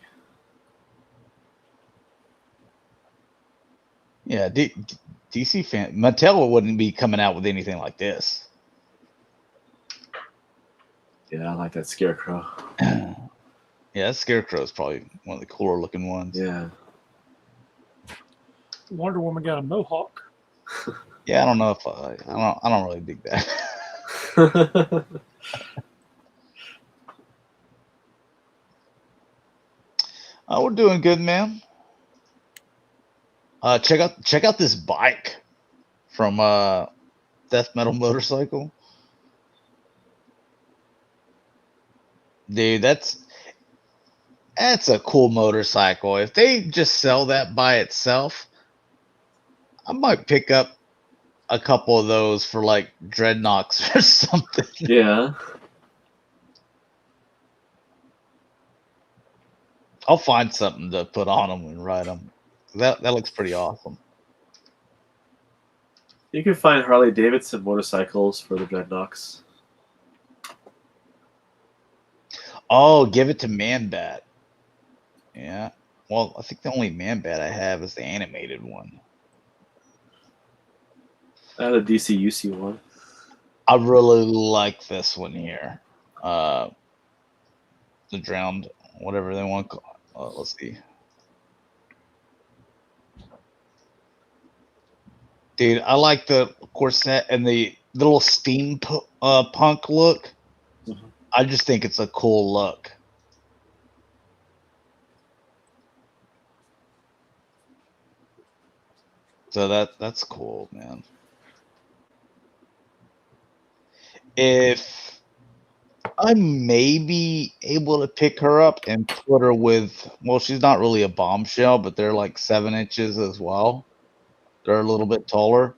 Yeah, DC fan Mattel wouldn't be coming out with anything like this. Yeah, I like that Scarecrow. Yeah, that Scarecrow is probably one of the cooler looking ones. Yeah. Wonder Woman got a mohawk. Yeah, I don't know if I don't really dig that. We're doing good, man. Check out this bike from Death Metal Motorcycle. Dude, that's a cool motorcycle. If they just sell that by itself, I might pick up a couple of those for like dreadnoughts or something. Yeah. I'll find something to put on them and ride them. That looks pretty awesome. You can find Harley Davidson motorcycles for the dreadnoughts. Oh, give it to Man-Bat. Yeah. Well, I think the only Man-Bat I have is the animated one. I have a DC-UC one. I really like this one here. The Drowned, whatever they want to call it. Let's see. Dude, I like the corset and the little steam punk look. Mm-hmm. I just think it's a cool look. So that's cool, man. If I may be able to pick her up and put her with, well, she's not really a bombshell, but they're like 7 inches as well. They're a little bit taller.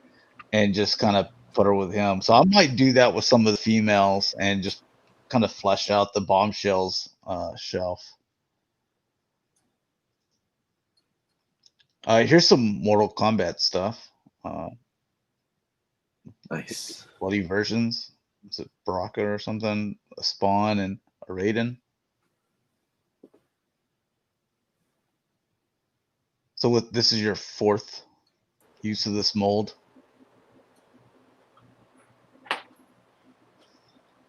and just kind of put her with him. So I might do that with some of the females and just kind of flesh out the Bombshells shelf. Here's some Mortal Kombat stuff. Nice. Bloody versions. Is it Baraka or something? A Spawn and a Raiden. So this is your 4th use of this mold.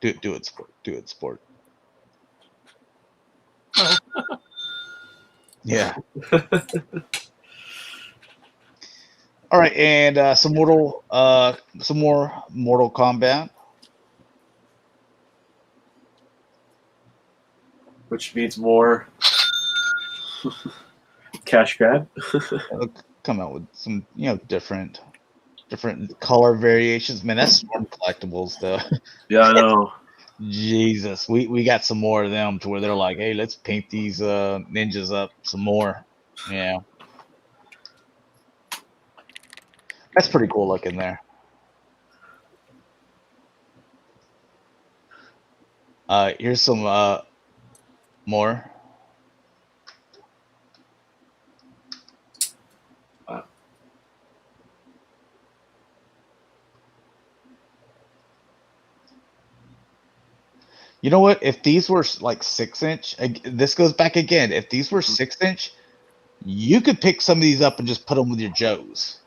Do it, sport. Do it, sport. Oh. Yeah. All right, and some more Mortal Kombat. Which means more cash grab. Come out with some, different color variations. Man, that's Storm Collectibles, though. Yeah, I know. Jesus, we got some more of them to where they're like, hey, let's paint these ninjas up some more. Yeah, that's pretty cool looking there. Here's some more. You know what? If these were like 6-inch, this goes back again. If these were 6-inch, you could pick some of these up and just put them with your Joes,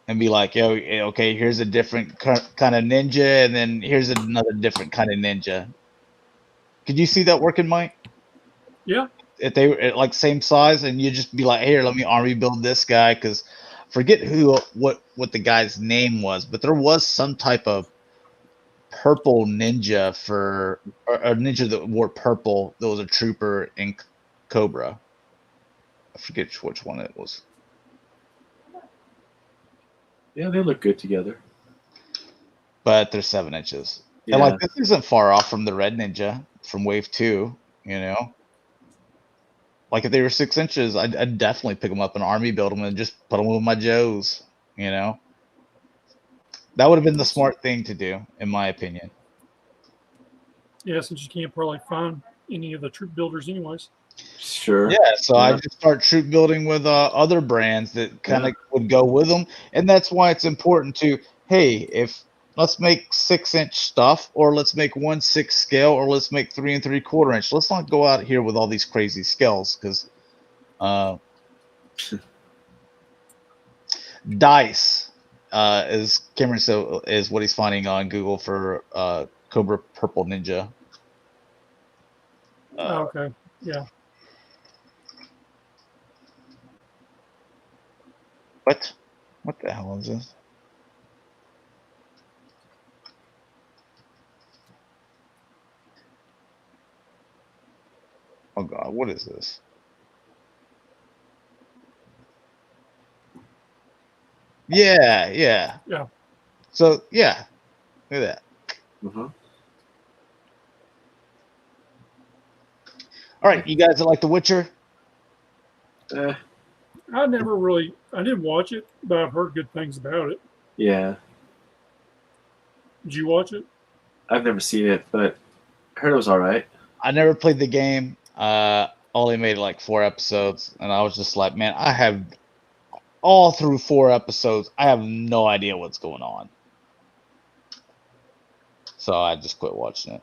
and be like, "Yo, okay, here's a different kind of ninja, and then here's another different kind of ninja." Could you see that working, Mike? Yeah. If they were like same size, and you just be like, "Here, let me army build this guy," because forget what the guy's name was, but there was some type of purple ninja or a ninja that wore purple that was a trooper in Cobra. I forget which one it was. Yeah, they look good together. But they're 7 inches. Yeah. And like this isn't far off from the Red Ninja from Wave 2, Like if they were 6 inches, I'd definitely pick them up and army build them and just put them with my Joes, That would have been the smart thing to do, in my opinion. Yeah, since you can't probably find any of the troop builders anyways. Sure. Yeah, so I just start troop building with other brands that kind of would go with them. And that's why it's important to, hey, let's make 6-inch stuff, or let's make 1/6 scale, or let's make 3 3/4 inch. Let's not go out here with all these crazy scales, because dice is Cameron is what he's finding on Google for Cobra Purple Ninja. Okay, yeah. What the hell is this? Oh God, what is this? Yeah. So yeah, look at that. Mm-hmm. All right, you guys that like The Witcher? I didn't watch it, but I've heard good things about it. Yeah. Did you watch it? I've never seen it, but I heard it was all right. I never played the game. Only made like 4 episodes, and I was just like, man, I have all through 4 episodes, I have no idea what's going on. So I just quit watching it.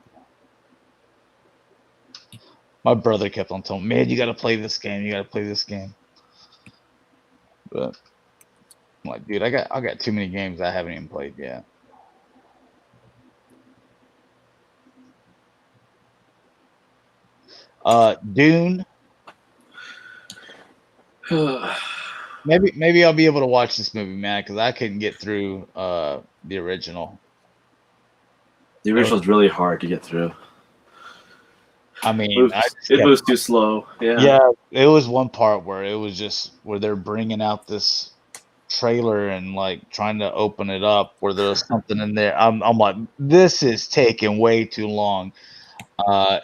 My brother kept on telling me, man, you got to play this game. You got to play this game. But I'm like, dude, I got too many games I haven't even played yet. Dune. Maybe I'll be able to watch this movie, man, because I couldn't get through the original. The original's really hard to get through. I mean, it moves too slow. Yeah, it was one part where it was just where they're bringing out this trailer and like trying to open it up where there's something in there. I'm like, this is taking way too long.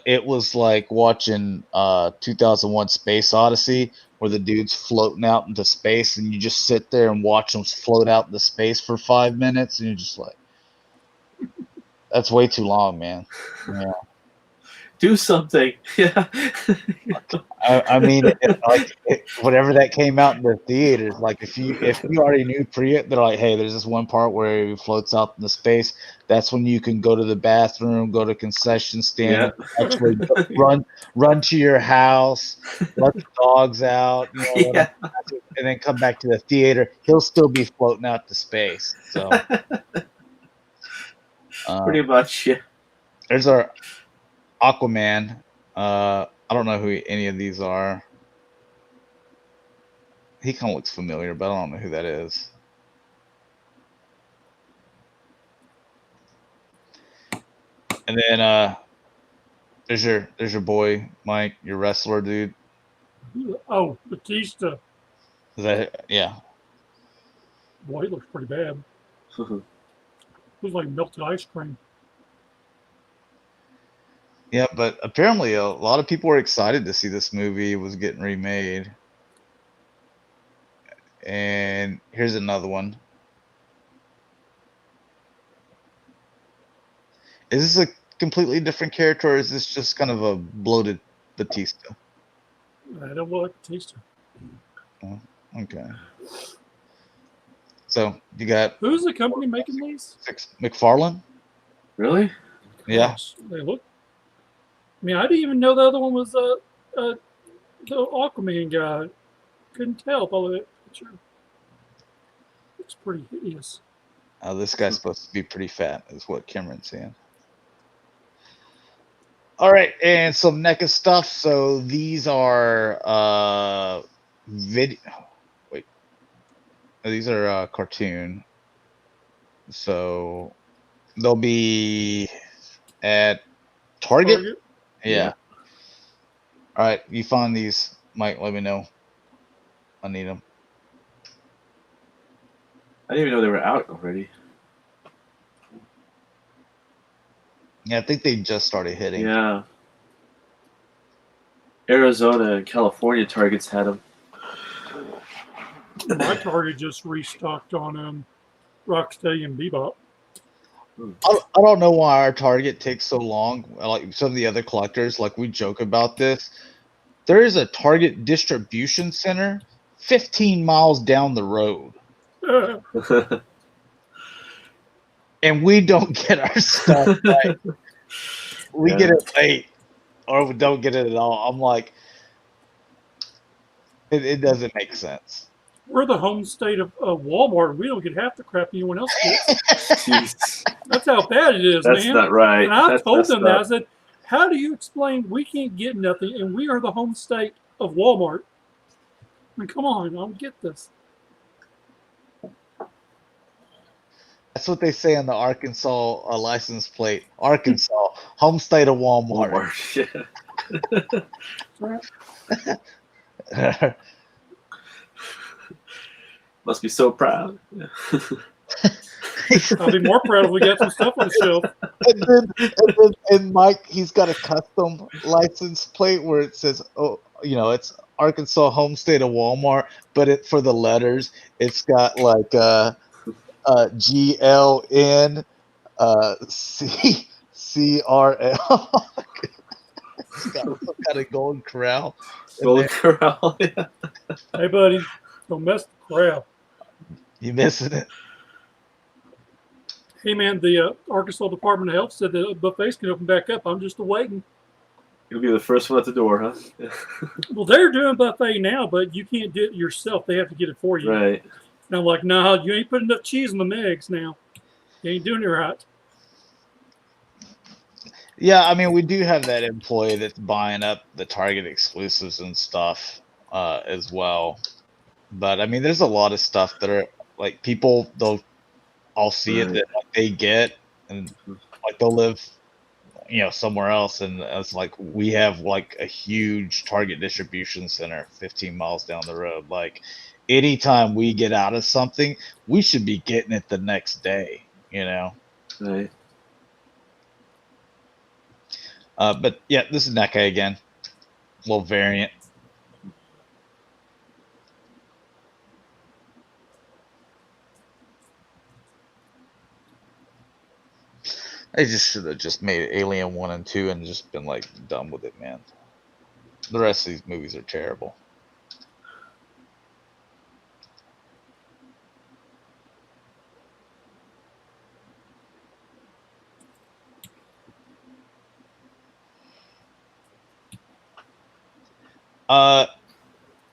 It was like watching 2001 Space Odyssey, where the dude's floating out into space, and you just sit there and watch them float out into space for 5 minutes, and you're just like, that's way too long, man. Yeah. Do something. Yeah. I mean, whatever that came out in the theaters, like if you already knew they're like, hey, there's this one part where he floats out into space. That's when you can go to the bathroom, go to concession stand, Yeah. actually run to your house, let the dogs out, Yeah. and then come back to the theater. He'll still be floating out to space. So Pretty much, yeah. there's our Aquaman. I don't know who any of these are. He kind of looks familiar, but I don't know who that is. And then there's your boy Mike, your wrestler dude. Oh, Batista. Is that yeah? Boy, he looks pretty bad. Looks like melted ice cream. Yeah, but apparently a lot of people were excited to see this movie was getting remade. And here's another one. Is this a completely different character, or is this just kind of a bloated Batista? I don't like Batista. Oh, okay. So you got Who's the company making these? McFarlane? Really? Yeah. Gosh, they look. I mean, I didn't even know the other one was the Aquaman guy. Couldn't tell by that picture. It's pretty hideous. This guy's supposed to be pretty fat, is what Cameron's saying. All right, and some NECA stuff. So these are video. Wait, these are cartoon. So they'll be at Target. Yeah. All right, you find these, Mike? Let me know. I need them. I didn't even know they were out already. Yeah, I think they just started hitting. Yeah. Arizona and California Targets had them. My Target just restocked on Rocksteady and Bebop. I don't know why our Target takes so long. Like some of the other collectors, like we joke about this. There is a Target distribution center 15 miles down the road, and we don't get our stuff right. We get it late, or we don't get it at all. I'm like, it doesn't make sense. We're the home state of Walmart. We don't get half the crap anyone else gets. Jeez. That's how bad it is, That's man. not right. And I That's told them that. I up. said, how do you explain we can't get nothing and we are the home state of Walmart? I mean, come on, I don't get this. That's what they say on the Arkansas license plate. Arkansas, home state of Walmart. Yeah. Must be so proud. I'll be more proud if we got some stuff on the shelf. And Mike, he's got a custom license plate where it says, "Oh, it's Arkansas home state of Walmart," but for the letters, it's got like GLN CRL. It's got some kind of golden corral. Golden Corral. Yeah. Hey, buddy, don't mess the crowd. You missing it? Hey, man, the Arkansas Department of Health said the buffets can open back up. I'm just waiting. You'll be the first one at the door, huh? Yeah. Well, they're doing buffet now, but you can't do it yourself. They have to get it for you. Right. And I'm like, no, you ain't putting enough cheese on the eggs now. You ain't doing it right. Yeah, I mean, we do have that employee that's buying up the Target exclusives and stuff as well. But I mean, there's a lot of stuff that are like people, they'll all see it that like, they get, and like they'll live, somewhere else, and it's like we have like a huge Target distribution center 15 miles down the road. Like anytime we get out of something, we should be getting it the next day, Right. But yeah, this is NECA again. Little variant. They just should have just made Alien 1 and 2 and just been like done with it, man. The rest of these movies are terrible.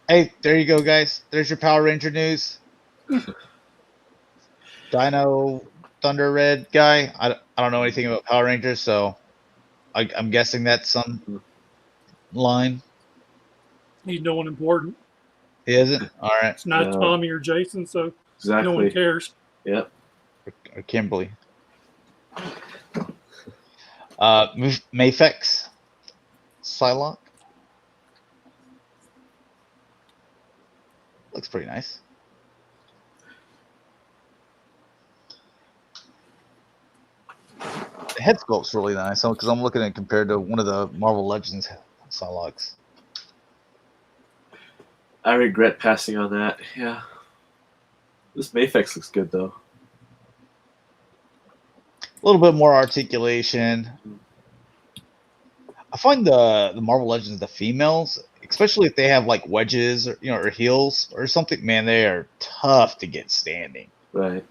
Hey, there you go, guys. There's your Power Ranger news. Dino Thunder Red guy. I don't know anything about Power Rangers, so I'm guessing that's some line. He's no one important. He isn't? All right. It's not No. Tommy or Jason, so Exactly. no one cares. Yep. Or Kimberly. Mafex. Psylocke. Looks pretty nice. The head sculpt's really nice because I'm looking at it compared to one of the Marvel Legends Psylocke's. I regret passing on that. Yeah. This Mafex looks good though. A little bit more articulation. I find the Marvel Legends, the females, especially if they have like wedges or or heels or something, man, they are tough to get standing. Right.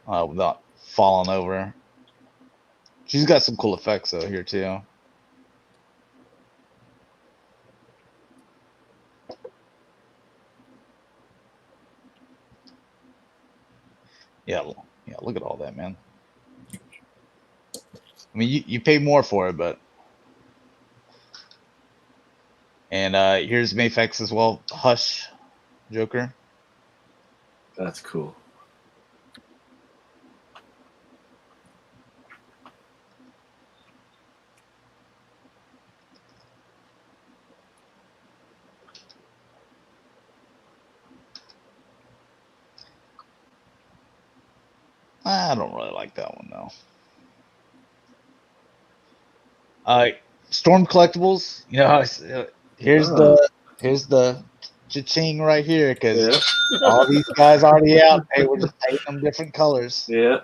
Without falling over. She's got some cool effects though here too. Yeah, look at all that, man. I mean, you pay more for it, but. And here's Mafex as well. Hush, Joker. That's cool. I don't really like that one though. Storm Collectibles. Here's the cha-ching right here because all these guys already out. Hey, we're just painting them different colors. Yeah.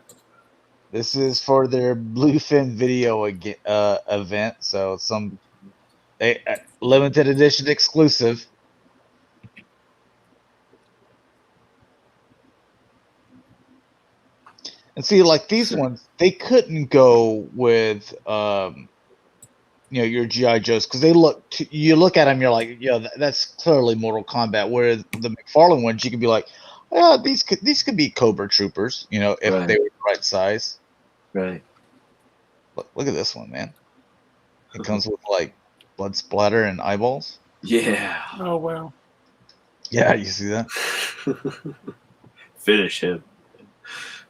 This is for their Bluefin video event, so some limited edition exclusive. And see, like these ones, they couldn't go with your GI Joes because they you look at them, you're like, that's clearly Mortal Kombat. Whereas the McFarlane ones, you could be like, yeah, these could be Cobra Troopers, if they were the right size. Right. Look at this one, man. It comes with like blood splatter and eyeballs. Yeah. Oh wow. Yeah, you see that? Finish him.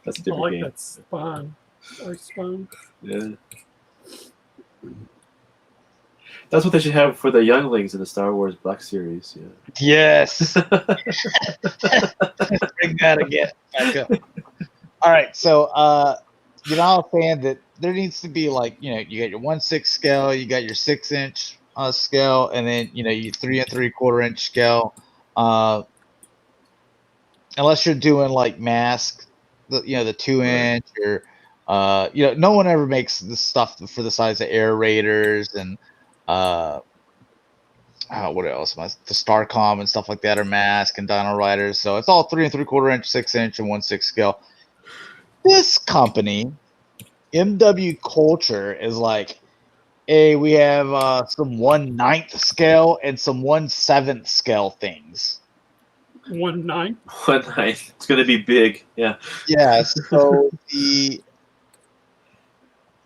That's a I different like game. that spine. Spine. Yeah. That's what they should have for the younglings in the Star Wars Black Series. Yeah. Yes. Bring that again. Back up. All right, so I was saying that there needs to be like you got your 1/6 scale, you got your 6-inch scale, and then your 3 3/4 inch scale. Unless you're doing like mask, the 2-inch or no one ever makes the stuff for the size of Air Raiders and what else? The Starcom and stuff like that are mask and Dino Riders. So it's all 3 3/4 inch, 6-inch, and 1/6 scale. This company, MW Culture, is like, hey, we have some 1/9 scale and some 1/7 scale things. 1/9. 1/9. It's going to be big. Yeah. Yeah. So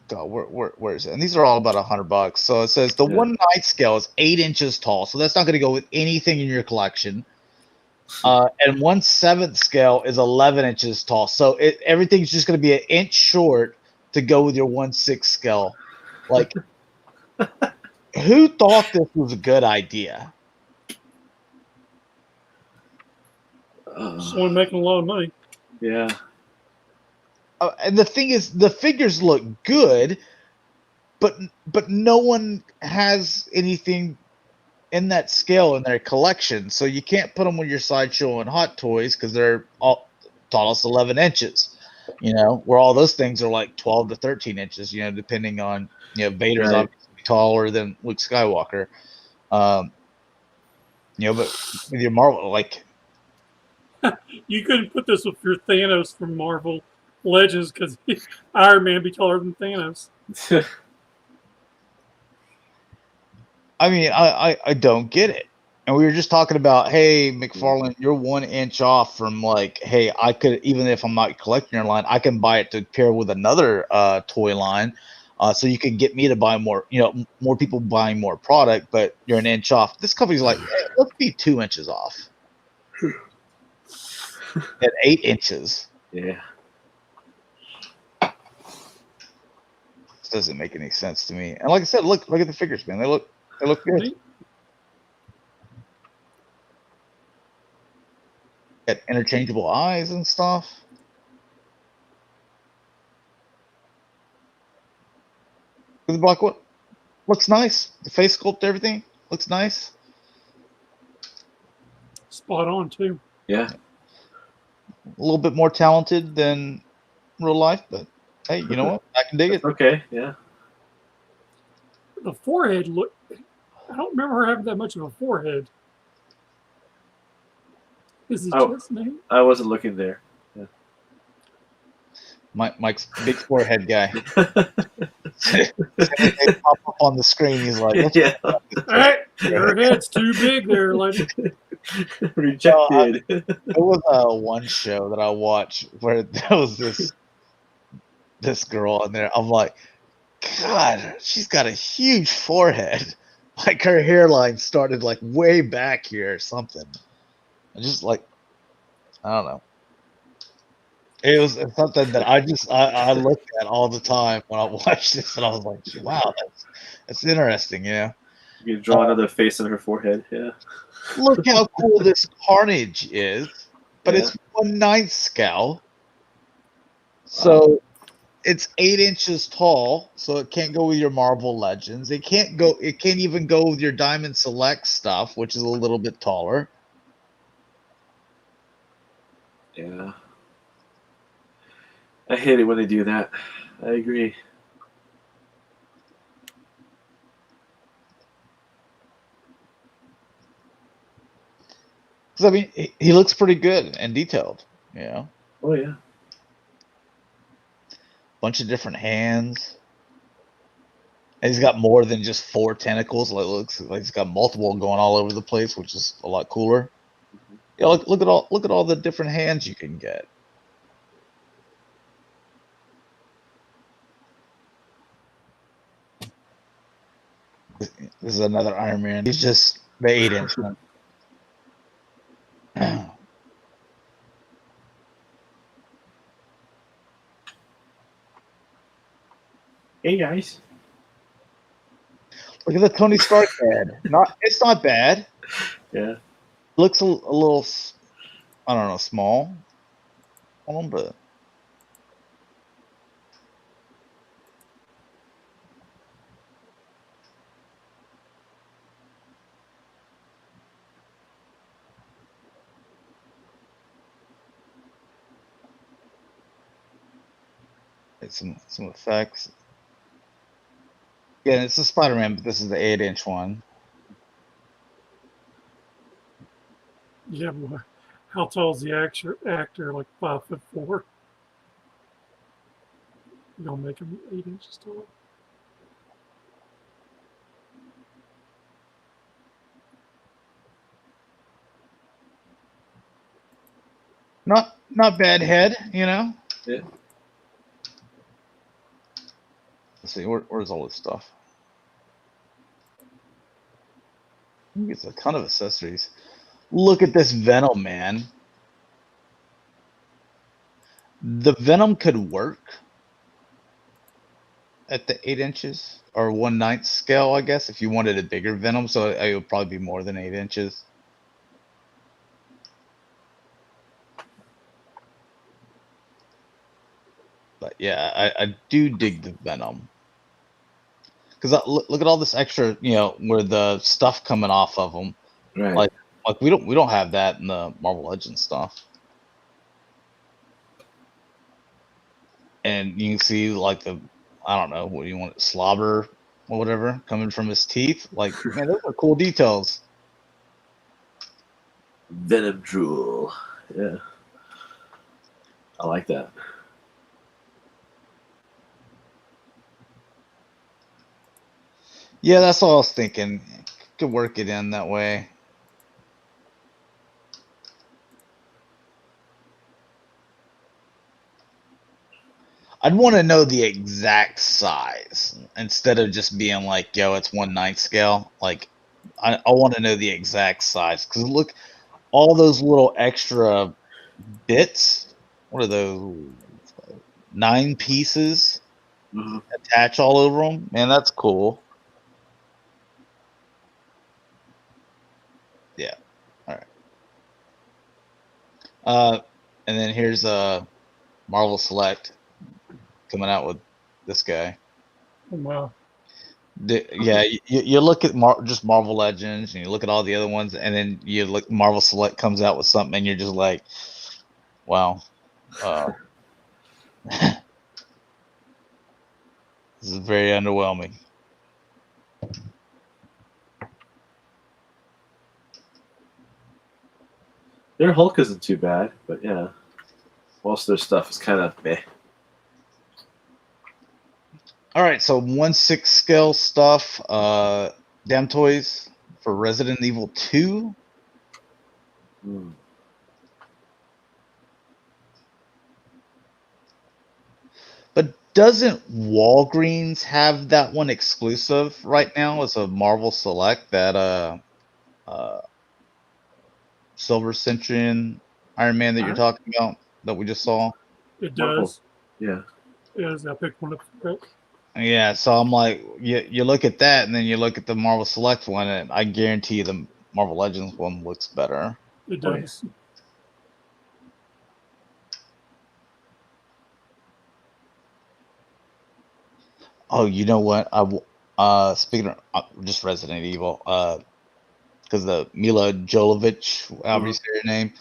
where is it? And these are all about $100. So it says the 1/9 scale is 8 inches tall. So that's not going to go with anything in your collection. And 1/7 scale is 11 inches tall. So everything's just going to be an inch short to go with your 1/6 scale. Like, who thought this was a good idea? Someone making a lot of money. Yeah. And the thing is, the figures look good, but no one has anything in that scale in their collection, so you can't put them with your Sideshow and Hot Toys because they're all tallest 11 inches. Where all those things are like 12 to 13 inches. Depending on Vader's Right. obviously taller than Luke Skywalker. But with your Marvel, like You couldn't put this with your Thanos from Marvel Legends because Iron Man be taller than Thanos. I mean, I don't get it. And we were just talking about, hey, McFarlane, you're 1 inch off from like, hey, I could, even if I'm not collecting your line, I can buy it to pair with another toy line. So you can get me to buy more, more people buying more product, but you're 1 inch off. This company's like, hey, let's be 2 inches off at 8 inches. Yeah. This doesn't make any sense to me. And like I said, look at the figures, man. They look good. Got interchangeable eyes and stuff. The black one looks nice. The face sculpt, everything looks nice. Spot on too. Yeah. A little bit more talented than real life, but hey, you know what? I can dig it. Okay. Yeah. The forehead look. I don't remember her having that much of a forehead. Is it just me? I wasn't looking there. Yeah. Mike's big forehead guy. They pop up on the screen. He's like, Yeah. Hey, your head's too big there, lady. Rejected. There was one show that I watched where there was this girl in there. I'm like, God, she's got a huge forehead. Like her hairline started like way back here or something. I just like, I don't know. It was something that I looked at all the time when I watched this, and I was like, wow, that's interesting, You can draw another face on her forehead. Yeah. Look how cool this Carnage is, but it's 1/9 scale. So it's 8 inches tall, so it can't go with your Marvel Legends. It can't even go with your Diamond Select stuff, which is a little bit taller. Yeah. I hate it when they do that. I agree. Because I mean, he looks pretty good and detailed. Oh yeah. Bunch of different hands. And he's got more than just 4 tentacles. Like, looks like he's got multiple going all over the place, which is a lot cooler. Yeah, look at all the different hands you can get. This is another Iron Man. He's just the 8-inch one. Hey guys. Look at the Tony Stark head. It's not bad. Yeah. Looks a little, I don't know, small on him, but it's some effects. Yeah, it's a Spider-Man, but this is the 8-inch one. Yeah, boy. How tall is the actor? Like 5'4". You're gonna make him 8 inches tall. Not bad head, Yeah. Let's see, where's all this stuff? It's a ton of accessories. Look at this Venom, man. The Venom could work at the 8 inches or 1/9 scale, I guess, if you wanted a bigger Venom. So it would probably be more than 8 inches. But yeah, I do dig the Venom. because look at all this extra, where the stuff coming off of them. Right. Like we don't have that in the Marvel Legends stuff. And you can see like I don't know, what do you want, slobber or whatever coming from his teeth. Like, man, those are cool details. Venom drool. Yeah. I like that. Yeah, that's all I was thinking. Could work it in that way. I'd want to know the exact size instead of just being like, yo, it's 1/9 scale. Like, I want to know the exact size, because look, all those little extra bits. What are those? 9 pieces attach all over them. Man, that's cool. Yeah. All right. And then here's Marvel Select coming out with this guy. Wow. Yeah, you look at just Marvel Legends, and you look at all the other ones, and then you look, Marvel Select comes out with something, and you're just like, wow. This is very underwhelming. Their Hulk isn't too bad, but yeah, most of their stuff is kind of meh. All right, so 1/6 scale stuff. Damn Toys for Resident Evil 2. But doesn't Walgreens have that one exclusive right now as a Marvel Select, that Silver Centurion Iron Man that you're talking about, that we just saw? It Marvel. does. Yeah. It is. I picked one up. Yeah, so I'm like, you look at that, and then you look at the Marvel Select one, and I guarantee the Marvel Legends one looks better. It does. Oh, you know what? Speaking of just Resident Evil, because the Mila Jovovich, obviously her name,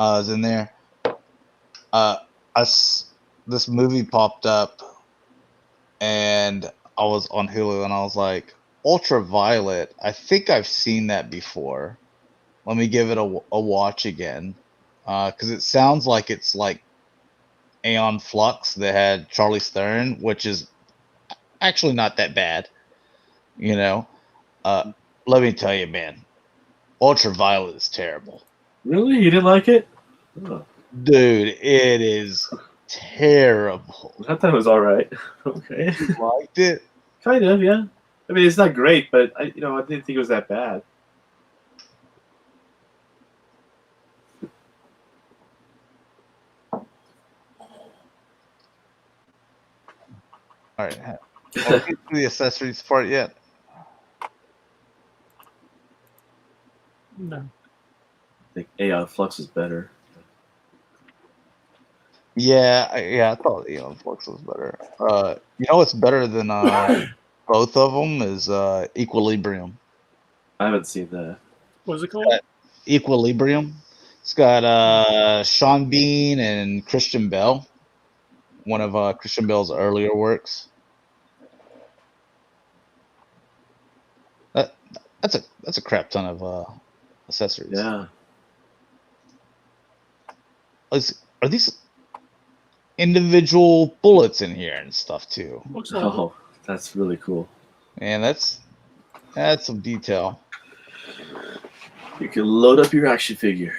is in there. This movie popped up, and I was on Hulu, and I was like, Ultraviolet. I think I've seen that before. Let me give it a watch again, because it sounds like it's like Aeon Flux that had Charlie Theron, which is actually not that bad. Let me tell you, man, Ultraviolet is terrible. Really? You didn't like it? Oh. Dude, it is terrible. I thought it was all right. Okay. You liked it? Kind of, yeah. I mean, it's not great, but I didn't think it was that bad. All right. Well, get to the accessories part yet? No. I think Aeon Flux is better. Yeah, I thought Aeon Flux was better. What's better than both of them is Equilibrium. I haven't seen that. What's it called? Equilibrium. It's got Sean Bean and Christian Bale. One of Christian Bale's earlier works. That's a crap ton of accessories. Yeah. Are these individual bullets in here and stuff too? Looks like Oh, that's really cool. Man, that's some detail. You can load up your action figure.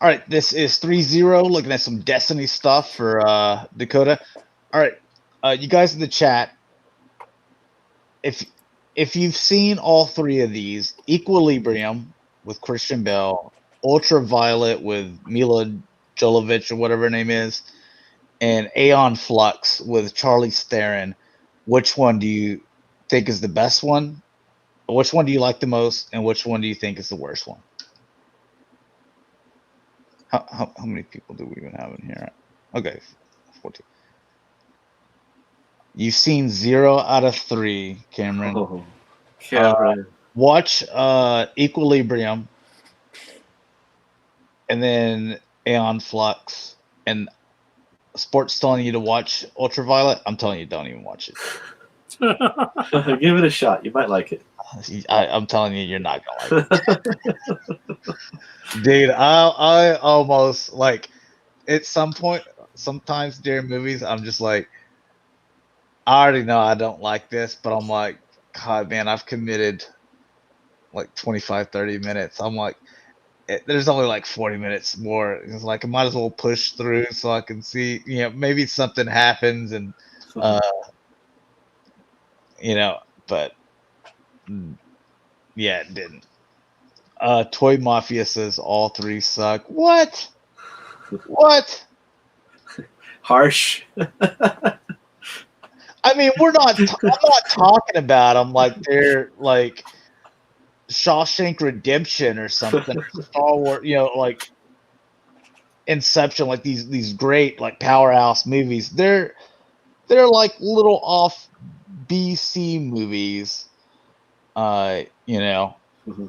All right, this is 3-0. Looking at some Destiny stuff for Dakota. All right, you guys in the chat, if you've seen all three of these, Equilibrium with Christian Bale, Ultraviolet with Mila Jovovich or whatever her name is, and Aeon Flux with Charlie Theron, which one do you think is the best one? Which one do you like the most, and which one do you think is the worst one? How many people do we even have in here? Okay, 14. You've seen 0 out of 3, Cameron. Oh, Cameron. Watch Equilibrium, and then Aeon Flux, and Sports telling you to watch Ultraviolet. I'm telling you, don't even watch it. Give it a shot. You might like it. I'm telling you, you're not gonna like it. Dude, I almost like at some point, sometimes during movies, I'm just like, I already know I don't like this, but I'm like, God, man, I've committed like 25, 30 minutes. I'm like, there's only like 40 minutes more. It's like I might as well push through so I can see, maybe something happens and, but yeah, it didn't. Toy Mafia says all 3 suck. What? What? Harsh. I mean, I'm not talking about them like they're like Shawshank Redemption or something, Star Wars, like Inception, like these great like powerhouse movies. They're like little off BC movies. Mm-hmm.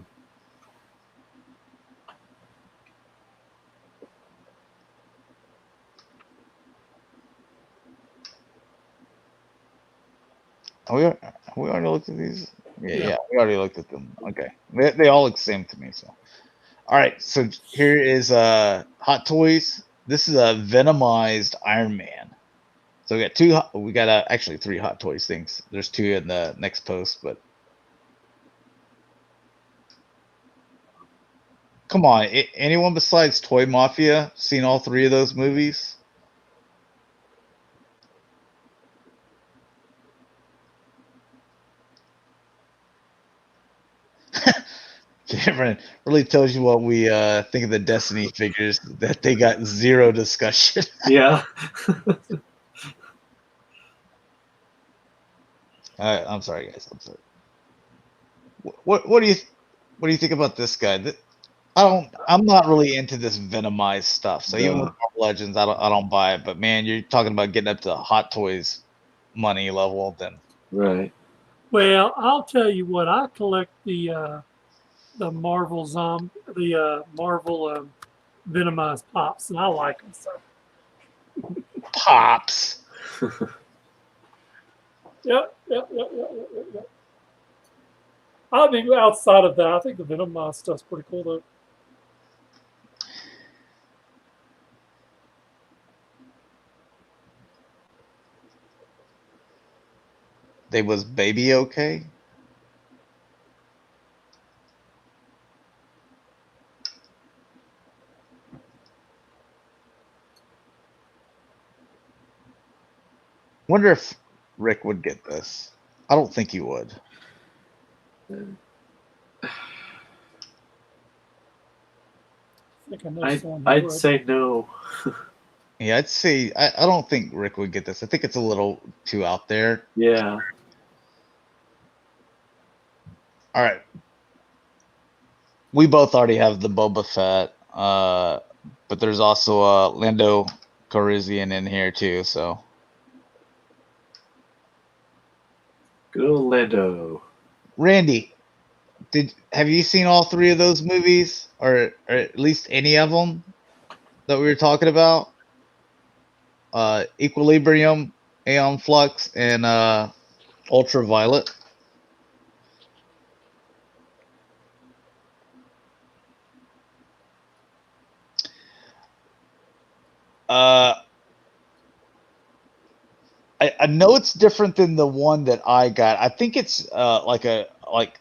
We already looked at these. Yeah, we already looked at them. Okay, they all look the same to me. So, all right. So here is Hot Toys. This is a Venomized Iron Man. So we got two. We got actually 3 Hot Toys things. There's 2 in the next post, but come on, anyone besides Toy Mafia seen all 3 of those movies? Cameron really tells you what we think of the Destiny figures, that they got 0 discussion. Yeah. I'm sorry, guys. I'm sorry. What do you think about this guy? I'm not really into this Venomized stuff. So even with Marvel Legends, I don't buy it. But man, you're talking about getting up to Hot Toys money level, then Right. Well, I'll tell you what. I collect the Marvel Marvel Venomized Pops, and I like them. So Pops. Yep. I mean, outside of that, I think the Venomized stuff's pretty cool, though. They was baby okay? Wonder if Rick would get this. I don't think he would. I'd say no. Yeah, I'd say I don't think Rick would get this. I think it's a little too out there. Yeah. All right. We both already have the Boba Fett, but there's also Lando Calrissian in here too. So Good old Lando. Randy, have you seen all 3 of those movies, or at least any of them that we were talking about? Equilibrium, Aeon Flux, and Ultraviolet. I know it's different than the one that I got. I think it's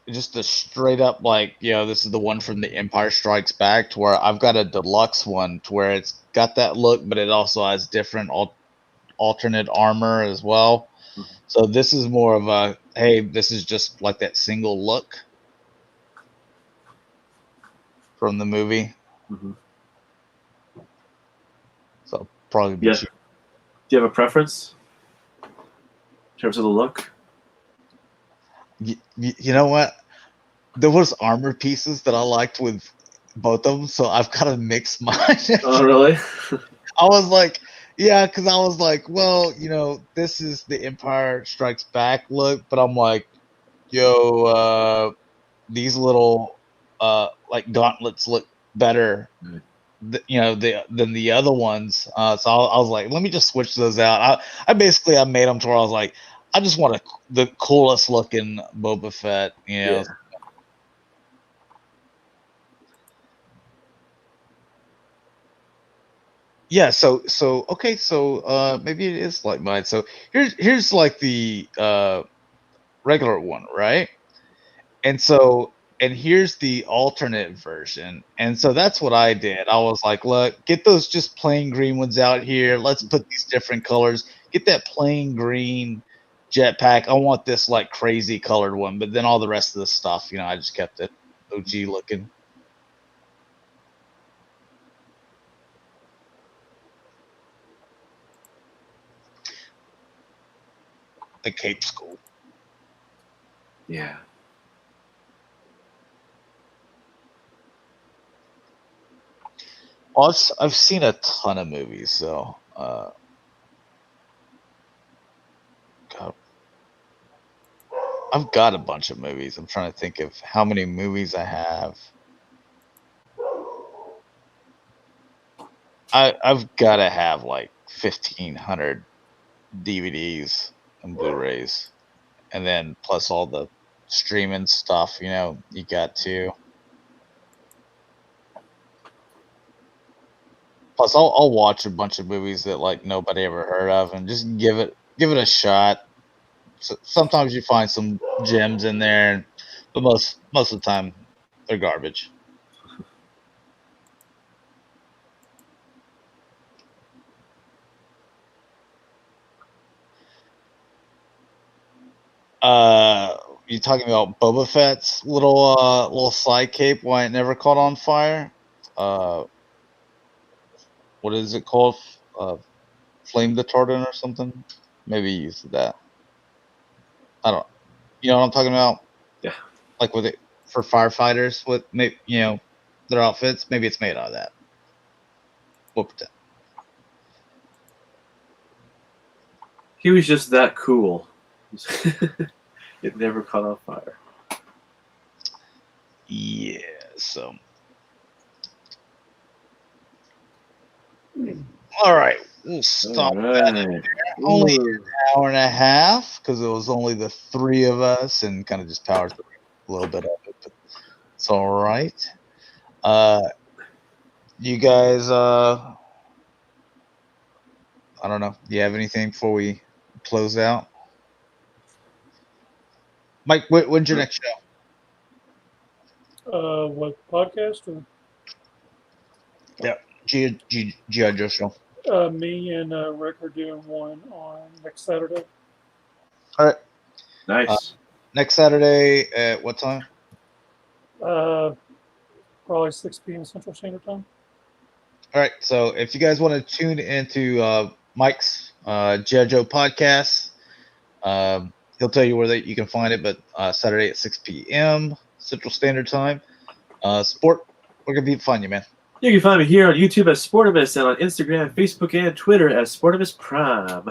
just a straight up this is the one from the Empire Strikes Back, to where I've got a deluxe one to where it's got that look, but it also has different alternate armor as well. Mm-hmm. So this is more of a, hey, this is just like that single look from the movie. Mm-hmm. So probably be cheap. Do you have a preference in terms of the look? You know what? There was armor pieces that I liked with both of them, so I've got to mix mine. Oh, really? I was like, Yeah, because I was like, well, this is the Empire Strikes Back look, but I'm like, yo, these little like gauntlets look better, than the other ones. So I was like, let me just switch those out. I made them to where I was like, I just want the coolest looking Boba Fett, Yeah. Yeah, so okay, so maybe it is like mine. So here's like the regular one, right? And here's the alternate version. And so that's what I did. I was like, look, get those just plain green ones out here. Let's put these different colors. Get that plain green jetpack. I want this like crazy colored one, but then all the rest of the stuff, I just kept it OG looking. The Cape School. Yeah. Well, I've seen a ton of movies, so God, I've got a bunch of movies. I'm trying to think of how many movies I have. I've got to have like 1,500 DVDs and Blu-rays, and then plus all the streaming stuff. You got to. Plus, I'll watch a bunch of movies that like nobody ever heard of, and just give it a shot. So sometimes you find some gems in there, but most of the time they're garbage. You talking about Boba Fett's little side cape? Why it never caught on fire? What is it called? Flame retardant or something? Maybe you used that. I don't. You know what I'm talking about? Yeah. Like with it for firefighters with maybe their outfits. Maybe it's made out of that. We'll pretend. He was just that cool. It never caught on fire. Yeah. So. All right. We'll stop that. Only an hour and a half because it was only the three of us and kind of just powered through a little bit of it. But it's all right. You guys, I don't know. Do you have anything before we close out? Mike, when's your next show? What podcast? Or Yeah, G.I. Joe show. me and Rick are doing one on next Saturday. All right. Nice. Next Saturday at what time? Probably 6 p.m. Central Standard Time. All right. So if you guys want to tune into Mike's G.I. Joe podcast, he'll tell you where you can find it. But Saturday at 6 p.m. Central Standard Time. Sport, where can people find you, man? You can find me here on YouTube as Sportivus and on Instagram, Facebook, and Twitter as Sportivus Prime.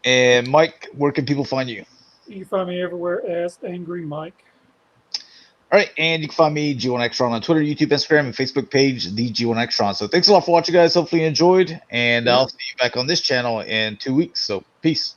And Mike, where can people find you? You can find me everywhere as Angry Mike. All right, and you can find me, G1Xtron, on Twitter, YouTube, Instagram, and Facebook page, the G1Xtron. So thanks a lot for watching, guys. Hopefully you enjoyed, and I'll see you back on this channel in 2 weeks. So peace.